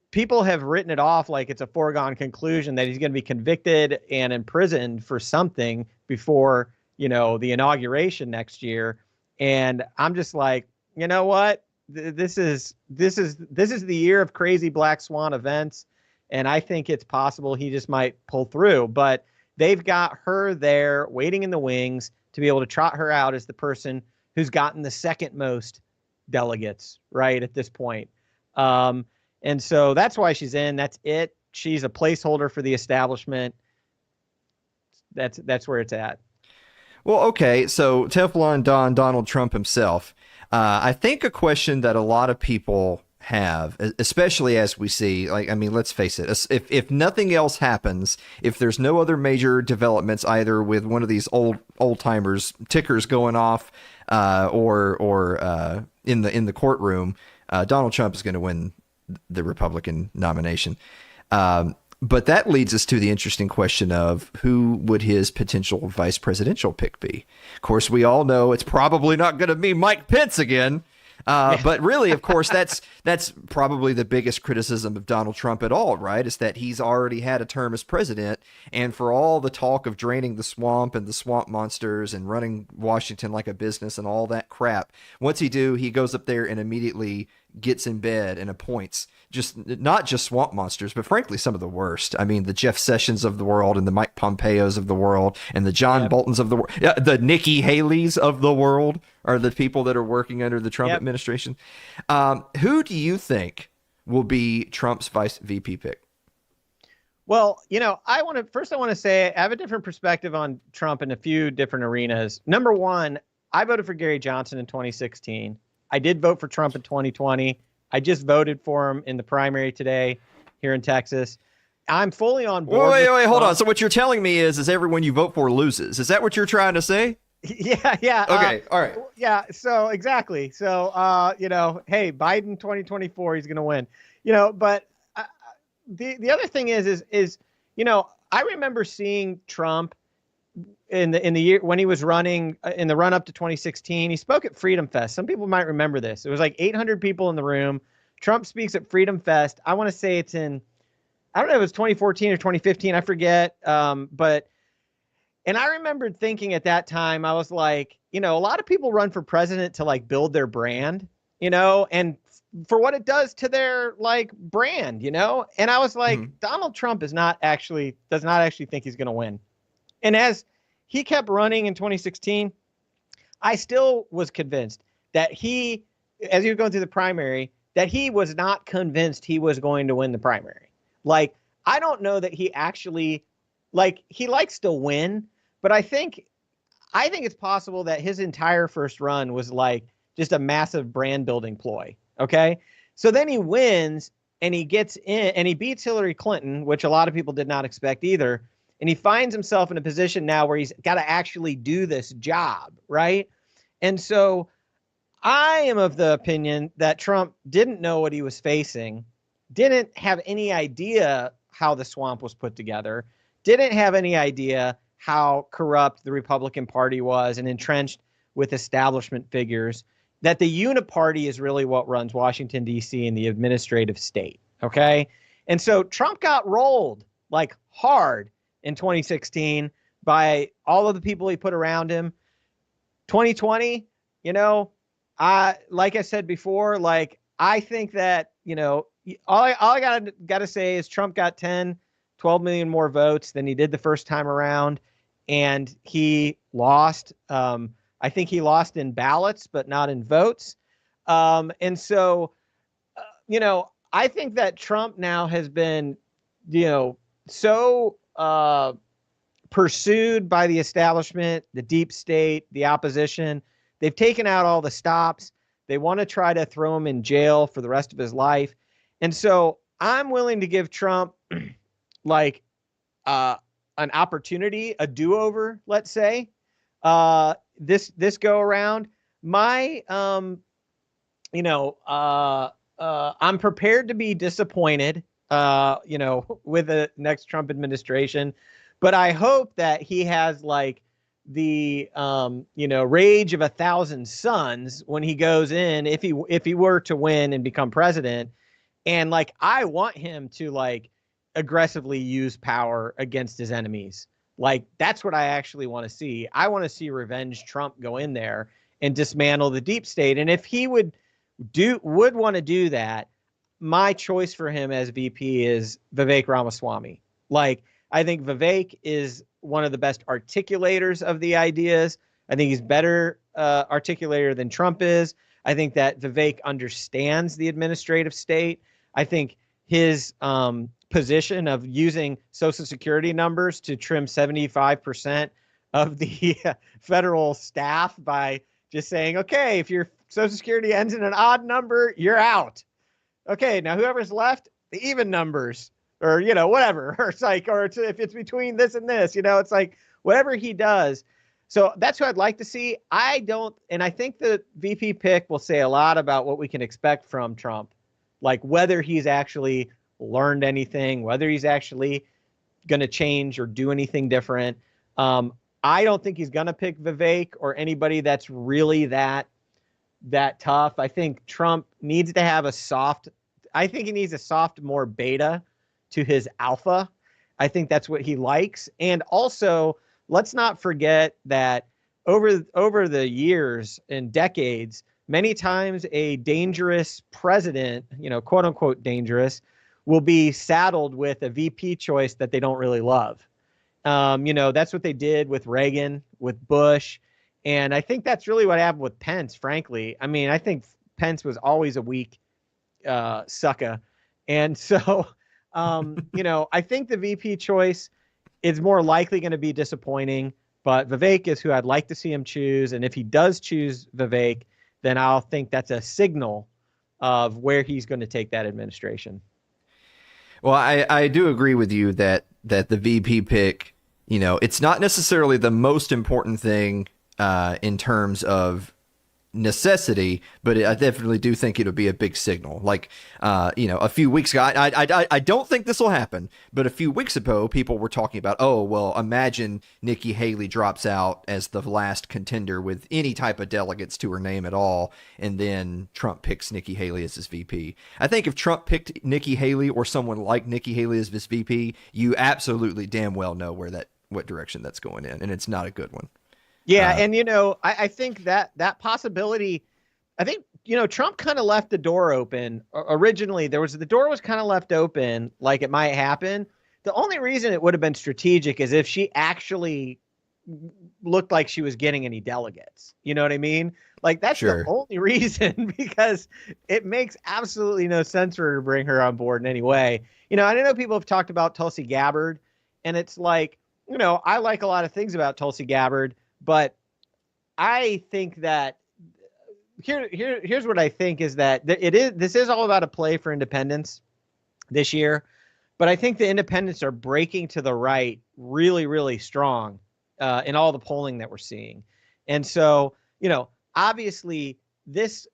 people have written it off like it's a foregone conclusion that he's going to be convicted and imprisoned for something before, the inauguration next year. And I'm just like, you know what? This is the year of crazy black swan events. And I think it's possible he just might pull through, but they've got her there waiting in the wings to be able to trot her out as the person who's gotten the second most delegates, right, at this point. And so that's why she's in. That's it. She's a placeholder for the establishment. That's where it's at. Well, okay. So Teflon Don, Donald Trump himself. I think a question that a lot of people have, especially as we see, let's face it, if nothing else happens, if there's no other major developments, either with one of these old timers tickers going off, or in the courtroom, Donald Trump is going to win the Republican nomination. But that leads us to the interesting question of who would his potential vice presidential pick be? Of course, we all know it's probably not going to be Mike Pence again. But really, of course, that's probably the biggest criticism of Donald Trump at all, right? Is that he's already had a term as president. And for all the talk of draining the swamp and the swamp monsters and running Washington like a business and all that crap, what's he do? He goes up there and immediately gets in bed and appoints not just swamp monsters, but frankly, some of the worst. I mean, the Jeff Sessions of the world and the Mike Pompeos of the world and the John Boltons of the world, the Nikki Haley's of the world are the people that are working under the Trump administration. Who do you think will be Trump's vice VP pick? Well, I want to say I have a different perspective on Trump in a few different arenas. Number one, I voted for Gary Johnson in 2016. I did vote for Trump in 2020. I just voted for him in the primary today here in Texas. I'm fully on board. Wait, hold on. So what you're telling me is everyone you vote for loses. Is that what you're trying to say? Yeah. Okay. All right. Yeah. So exactly. So, hey, Biden 2024, he's going to win, but the other thing is, I remember seeing Trump in the year when he was running in the run up to 2016. He spoke at Freedom Fest. Some people might remember this. It was like 800 people in the room. Trump speaks at Freedom Fest. I want to say it's in, I don't know if it was 2014 or 2015. I forget. And I remembered thinking at that time, I was like, a lot of people run for president to build their brand, and for what it does to their brand, and I was like, Donald Trump does not actually think he's going to win. And as he kept running in 2016, I still was convinced that as he was going through the primary, that he was not convinced he was going to win the primary. I don't know that he actually, he likes to win, but I think it's possible that his entire first run was just a massive brand building ploy. Okay. So then he wins and he gets in and he beats Hillary Clinton, which a lot of people did not expect either. And he finds himself in a position now where he's got to actually do this job, right? And so I am of the opinion that Trump didn't know what he was facing, didn't have any idea how the swamp was put together, didn't have any idea how corrupt the Republican Party was and entrenched with establishment figures, that the uniparty is really what runs Washington, D.C. and the administrative state, okay? And so Trump got rolled hard in 2016 by all of the people he put around him. 2020, like I said before, I think that, all I gotta say is Trump got 10, 12 million more votes than he did the first time around. And he lost. I think he lost in ballots, but not in votes. And so, I think that Trump now has been, so pursued by the establishment, the deep state, the opposition. They've taken out all the stops. They want to try to throw him in jail for the rest of his life. And so I'm willing to give Trump like an opportunity, a do-over, let's say, this go around. My I'm prepared to be disappointed, with the next Trump administration, but I hope that he has like the rage of 1,000 suns when he goes in, if he were to win and become president. And like, I want him to like aggressively use power against his enemies. Like, that's what I actually want to see. I want to see Revenge Trump go in there and dismantle the deep state. And if he would want to do that, my choice for him as VP is Vivek Ramaswamy. Like, I think Vivek is one of the best articulators of the ideas. I think he's better articulator than Trump is. I think that Vivek understands the administrative state. I think his position of using Social Security numbers to trim 75% of the federal staff by just saying, okay, if your Social Security ends in an odd number, you're out. Okay, now whoever's left, the even numbers, or, whatever. Or it's like, if it's between this and this, it's like whatever he does. So that's what I'd like to see. And I think the VP pick will say a lot about what we can expect from Trump, like whether he's actually learned anything, whether he's actually going to change or do anything different. I don't think he's going to pick Vivek or anybody that's really that tough. I think Trump needs to have he needs a soft, more beta to his alpha. I think that's what he likes. And also, let's not forget that over the years and decades, many times a dangerous president, quote unquote dangerous, will be saddled with a VP choice that they don't really love. That's what they did with Reagan, with Bush. And I think that's really what happened with Pence, frankly. I mean, I think Pence was always a weak sucker. And so, I think the VP choice is more likely going to be disappointing, but Vivek is who I'd like to see him choose. And if he does choose Vivek, then I'll think that's a signal of where he's going to take that administration. Well, I do agree with you that the VP pick, it's not necessarily the most important thing in terms of necessity, but I definitely do think it'll be a big signal. Like, a few weeks ago, I don't think this will happen, but a few weeks ago, people were talking about, oh, well, imagine Nikki Haley drops out as the last contender with any type of delegates to her name at all, and then Trump picks Nikki Haley as his VP. I think if Trump picked Nikki Haley or someone like Nikki Haley as his VP, you absolutely damn well know what direction that's going in, and it's not a good one. Yeah, and I think that possibility, I think Trump kind of left the door open. Originally, the door was kind of left open, like it might happen. The only reason it would have been strategic is if she actually looked like she was getting any delegates. You know what I mean? Like, that's Sure. the only reason, because it makes absolutely no sense for her to bring her on board in any way. I know people have talked about Tulsi Gabbard, and it's like, I like a lot of things about Tulsi Gabbard. But I think that here's what I think is that this is all about a play for independents this year. But I think the independents are breaking to the right really, really strong in all the polling that we're seeing. And so, obviously this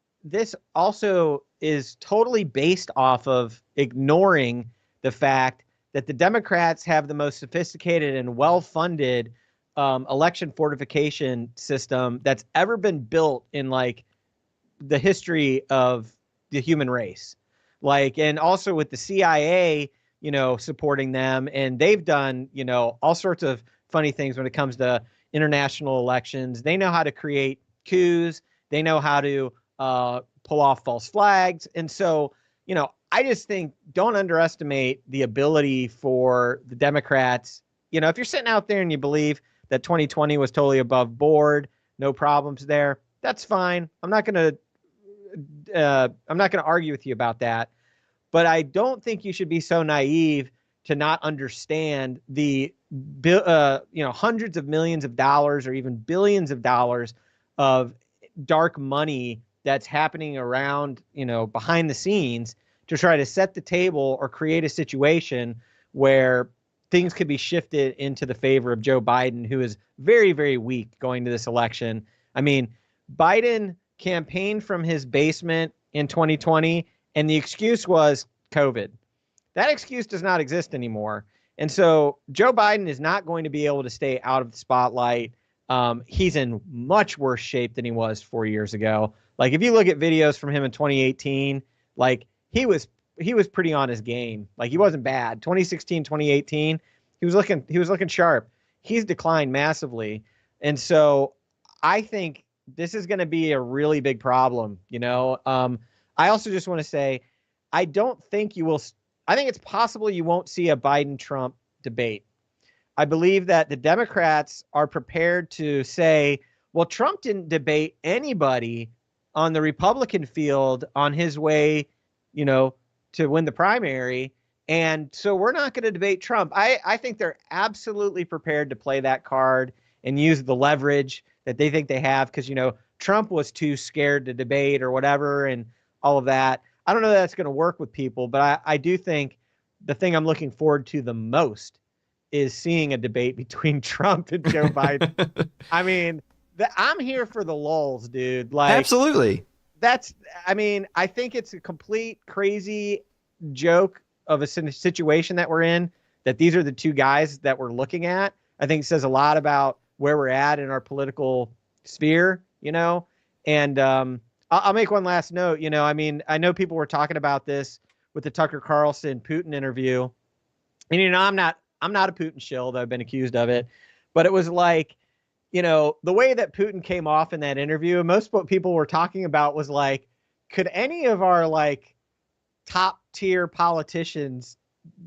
also is totally based off of ignoring the fact that the Democrats have the most sophisticated and well-funded election fortification system that's ever been built in like the history of the human race. Like, and also with the CIA, supporting them, and they've done, all sorts of funny things when it comes to international elections. They know how to create coups. They know how to pull off false flags. And so, I just think don't underestimate the ability for the Democrats. If you're sitting out there and you believe that 2020 was totally above board, no problems there, that's fine. I'm not going to argue with you about that. But I don't think you should be so naive to not understand the hundreds of millions of dollars or even billions of dollars of dark money that's happening around, behind the scenes to try to set the table or create a situation where things could be shifted into the favor of Joe Biden, who is very, very weak going to this election. I mean, Biden campaigned from his basement in 2020, and the excuse was COVID. That excuse does not exist anymore. And so Joe Biden is not going to be able to stay out of the spotlight. He's in much worse shape than he was 4 years ago. Like, if you look at videos from him in 2018, like he was pretty on his game. Like, he wasn't bad. 2016, 2018, he was looking sharp. He's declined massively. And so I think this is going to be a really big problem. I also just want to say, I think it's possible you won't see a Biden-Trump debate. I believe that the Democrats are prepared to say, well, Trump didn't debate anybody on the Republican field on his way, to win the primary. And so we're not going to debate Trump. I think they're absolutely prepared to play that card and use the leverage that they think they have because, Trump was too scared to debate or whatever and all of that. I don't know that that's going to work with people, but I do think the thing I'm looking forward to the most is seeing a debate between Trump and Joe Biden. I mean, I'm here for the lulz, dude. Like, absolutely. I think it's a complete crazy joke of a situation that we're in, that these are the two guys that we're looking at. I think it says a lot about where we're at in our political sphere, and I'll make one last note. I know people were talking about this with the Tucker Carlson Putin interview, and I'm not a Putin shill, though I've been accused of it, but it was like, the way that Putin came off in that interview, most what people were talking about was like, could any of our like top tier politicians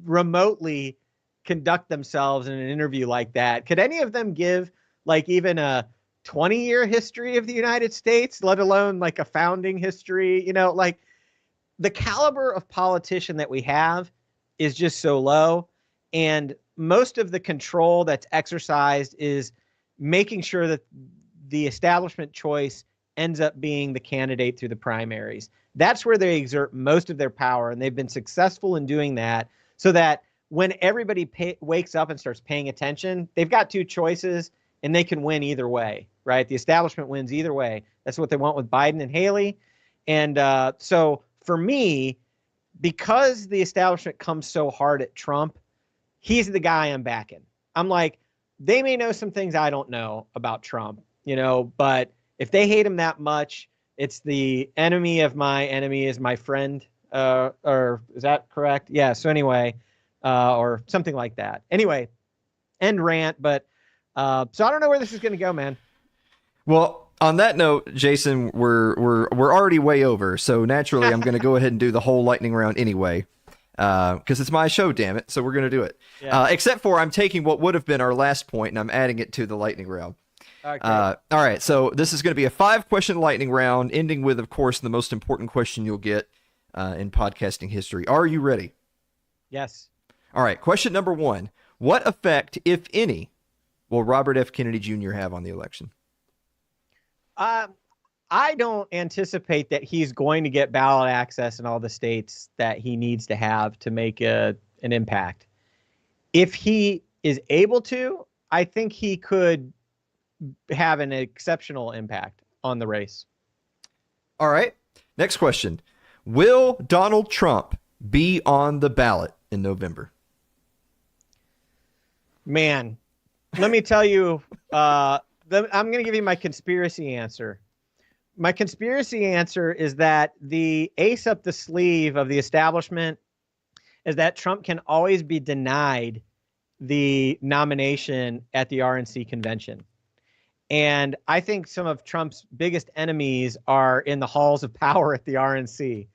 remotely conduct themselves in an interview like that? Could any of them give like even a 20-year history of the United States, let alone like a founding history? Like the caliber of politician that we have is just so low. And most of the control that's exercised is making sure that the establishment choice ends up being the candidate through the primaries. That's where they exert most of their power, and they've been successful in doing that, so that when everybody wakes up and starts paying attention, they've got two choices, and they can win either way, right? The establishment wins either way. That's what they want with Biden and Haley. And so for me, because the establishment comes so hard at Trump, he's the guy I'm backing. I'm like, they may know some things I don't know about Trump, but if they hate him that much, it's the enemy of my enemy is my friend. Or is that correct? Yeah. So anyway, or something like that. Anyway, end rant. But so I don't know where this is going to go, man. Well, on that note, Jason, we're already way over. So naturally, I'm going to go ahead and do the whole lightning round anyway. Because it's my show, damn it. So we're going to do it. Yeah. Except for I'm taking what would have been our last point and I'm adding it to the lightning round. Okay. All right. So this is going to be a 5-question lightning round, ending with, of course, the most important question you'll get in podcasting history. Are you ready? Yes. All right. Question number 1. What effect, if any, will Robert F. Kennedy Jr. have on the election? I don't anticipate that he's going to get ballot access in all the states that he needs to have to make an impact. If he is able to, I think he could have an exceptional impact on the race. All right. Next question. Will Donald Trump be on the ballot in November? Man, let me tell you, I'm going to give you my conspiracy answer. My conspiracy answer is that the ace up the sleeve of the establishment is that Trump can always be denied the nomination at the RNC convention. And I think some of Trump's biggest enemies are in the halls of power at the RNC.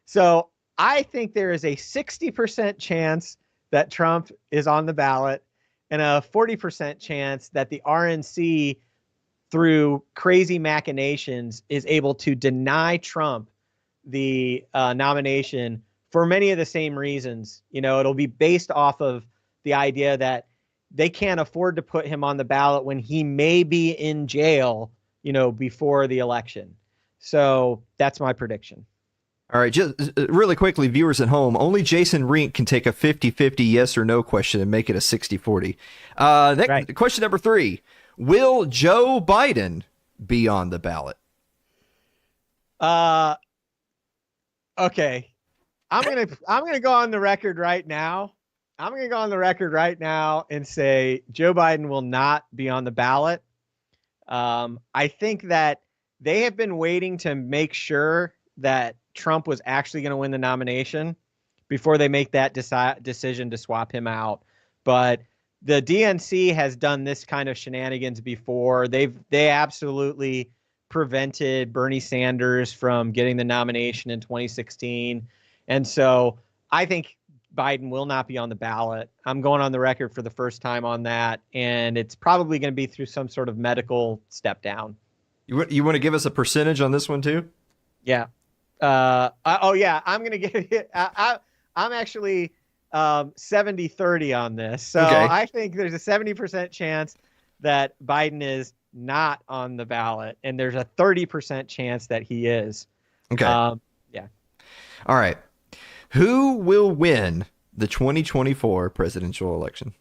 So I think there is a 60% chance that Trump is on the ballot and a 40% chance that the RNC, through crazy machinations, is able to deny Trump the nomination for many of the same reasons. It'll be based off of the idea that they can't afford to put him on the ballot when he may be in jail, before the election. So that's my prediction. All right, just really quickly, viewers at home, only Jason Rink can take a 50-50 yes or no question and make it a 60-40. Question number 3. Will Joe Biden be on the ballot? Okay. I'm gonna go on the record right now. I'm gonna go on the record right now and say Joe Biden will not be on the ballot. I think that they have been waiting to make sure that Trump was actually going to win the nomination before they make that decision to swap him out. But the DNC has done this kind of shenanigans before. They absolutely prevented Bernie Sanders from getting the nomination in 2016. And so I think Biden will not be on the ballot. I'm going on the record for the first time on that. And it's probably going to be through some sort of medical step down. You want to give us a percentage on this one too? Yeah. I'm going to give it. I'm actually 70-30 on this. So Okay. I think there's a 70% chance that Biden is not on the ballot, and there's a 30% chance that he is. Okay. Yeah. All right. Who will win the 2024 presidential election?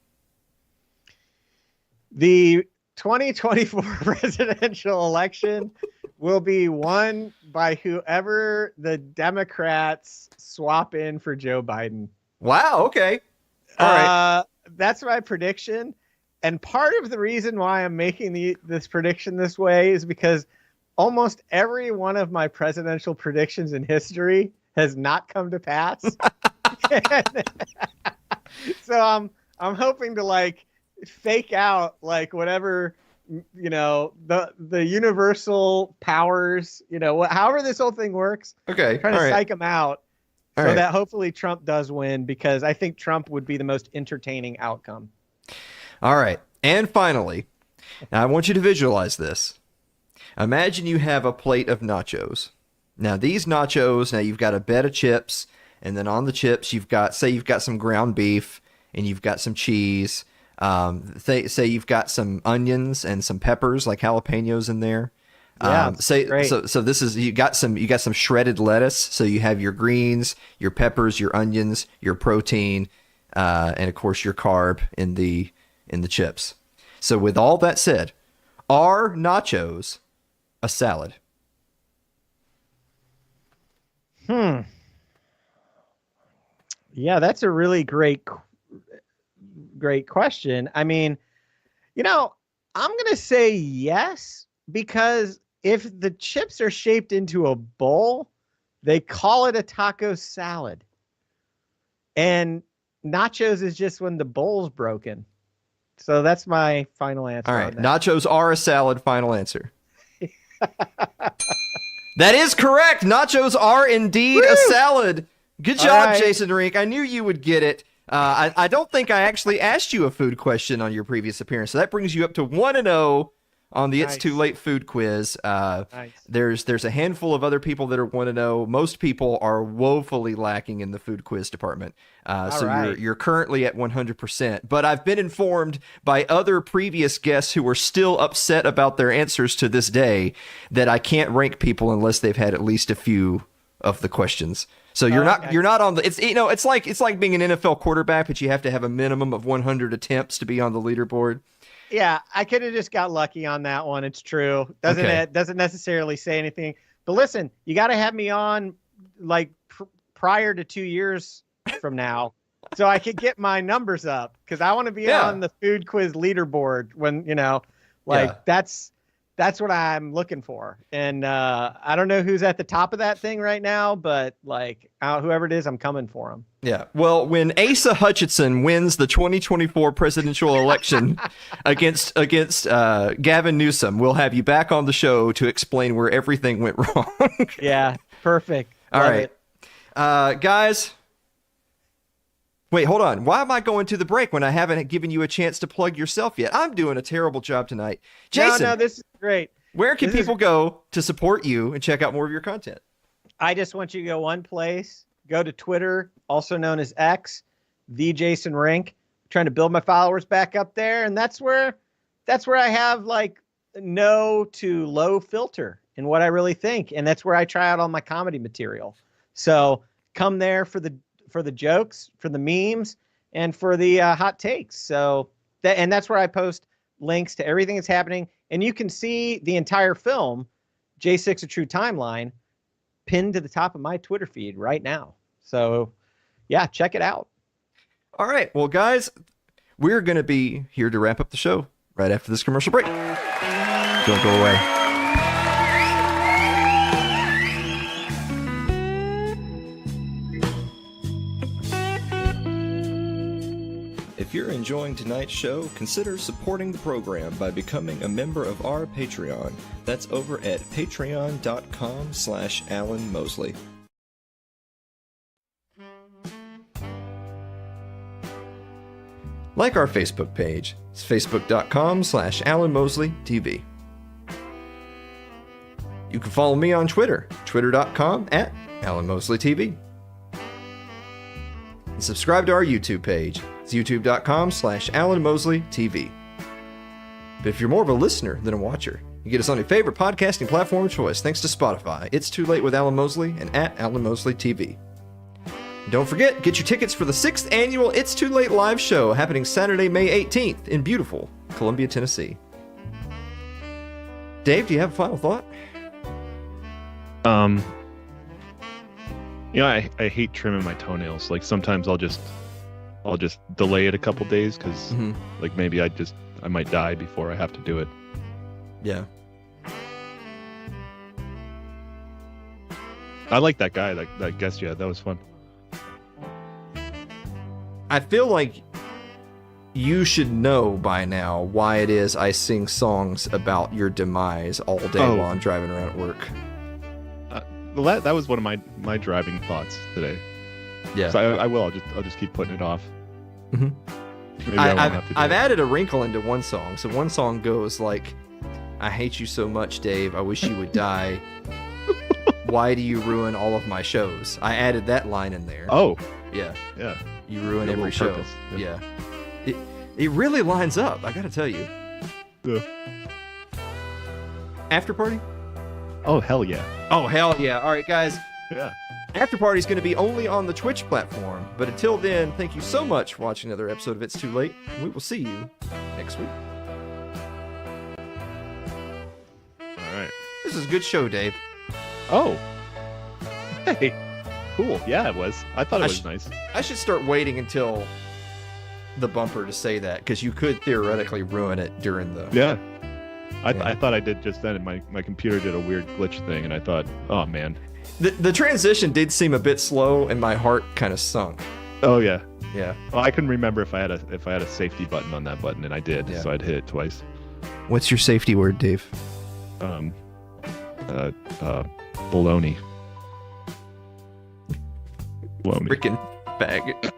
The 2024 presidential election will be won by whoever the Democrats swap in for Joe Biden. Wow. Okay. All right. That's my prediction. And part of the reason why I'm making this prediction this way is because almost every one of my presidential predictions in history has not come to pass. So I'm hoping to like fake out like whatever, you know, the universal powers, you know, however this whole thing works. Okay. Trying to psych them out All so right. that hopefully Trump does win, because I think Trump would be the most entertaining outcome. All right. And finally, now I want you to visualize this. Imagine you have a plate of nachos. Now these nachos, you've got a bed of chips, and then on the chips you've got some ground beef, and you've got some cheese. Say you've got some onions and some peppers, like jalapenos in there. Yeah, great. So this is you got some shredded lettuce. So you have your greens, your peppers, your onions, your protein, and of course your carb in the chips. So with all that said, are nachos a salad? Yeah, that's a really great question. I mean, you know, I'm going to say yes, because if the chips are shaped into a bowl, they call it a taco salad. And nachos is just when the bowl's broken. So that's my final answer. All right. on that. Nachos are a salad. Final answer. That is correct. Nachos are indeed a salad. Good job, All right. Jason Rink. I knew you would get it. I don't think I actually asked you a food question on your previous appearance. So that brings you up to 1-0 on the It's Too Late food quiz. There's a handful of other people that are 1-0. Most people are woefully lacking in the food quiz department. So right. you're currently at 100%. But I've been informed by other previous guests who are still upset about their answers to this day that I can't rank people unless they've had at least a few of the questions. So you're not on the, it's like being an NFL quarterback, but you have to have a minimum of 100 attempts to be on the leaderboard. Yeah, I could have just got lucky on that one. It's true. Doesn't necessarily say anything. But listen, you got to have me on like prior to 2 years from now, so I could get my numbers up, because I want to be on the food quiz leaderboard when that's what I'm looking for. And I don't know who's at the top of that thing right now, but like whoever it is, I'm coming for him. Yeah. Well, when Asa Hutchinson wins the 2024 presidential election against Gavin Newsom, we'll have you back on the show to explain where everything went wrong. Yeah. Perfect. All Love right. it. Guys. Wait, hold on. Why am I going to the break when I haven't given you a chance to plug yourself yet? I'm doing a terrible job tonight. Jason, No, this is great. where can people go to support you and check out more of your content? I just want you to go one place. Go to Twitter, also known as X, the Jason Rink. I'm trying to build my followers back up there, and that's where I have like no to low filter in what I really think, and that's where I try out all my comedy material. So come there for the jokes, for the memes, and for the hot takes. So that's where I post links to everything that's happening, and you can see the entire film, J6 A True Timeline, pinned to the top of my Twitter feed right now. So yeah, check it out. All right. Well, guys, we're going to be here to wrap up the show right after this commercial break. Don't go away. If you're enjoying tonight's show, consider supporting the program by becoming a member of our Patreon. That's over at patreon.com/Alan Mosley. Like our Facebook page. It's facebook.com/Alan Mosley TV. You can follow me on Twitter, twitter.com/Alan Mosley TV. And subscribe to our YouTube page. It's youtube.com/Alan Mosley TV. But if you're more of a listener than a watcher, you get us on your favorite podcasting platform of choice thanks to Spotify. It's Too Late with Alan Mosley and @Alan Mosley TV. Don't forget, get your tickets for the 6th annual It's Too Late live show happening Saturday, May 18th in beautiful Columbia, Tennessee. Dave, do you have a final thought? I hate trimming my toenails. Like sometimes I'll just delay it a couple days because like maybe I might die before I have to do it. Yeah. I like that guy. That guest you had. That was fun. I feel like you should know by now why it is I sing songs about your demise all day while I'm driving around at work. Well, that was one of my driving thoughts today. Yeah. So I'll just keep putting it off. Mm-hmm. Maybe I won't have to do I've it. added a wrinkle into one song. So one song goes like, "I hate you so much, Dave. I wish you would die. Why do you ruin all of my shows?" I added that line in there. Oh. Yeah. Yeah. You ruin A every little show. purpose. Yeah. It really lines up, I gotta tell you. Yeah. After party? Oh, hell yeah. Oh, hell yeah. All right, guys. Yeah. After party is going to be only on the Twitch platform. But until then, thank you so much for watching another episode of It's Too Late. And we will see you next week. All right. This is a good show, Dave. Oh. Hey. Cool. Yeah, it was. I thought it was nice. I should start waiting until the bumper to say that, because you could theoretically ruin it during the... Yeah. I thought I did just then, and my computer did a weird glitch thing, and I thought, oh, man. The transition did seem a bit slow, and my heart kind of sunk. Oh, yeah. Yeah. Well, I couldn't remember if I had a safety button on that button, and I did, so I'd hit it twice. What's your safety word, Dave? Baloney. Freaking faggot.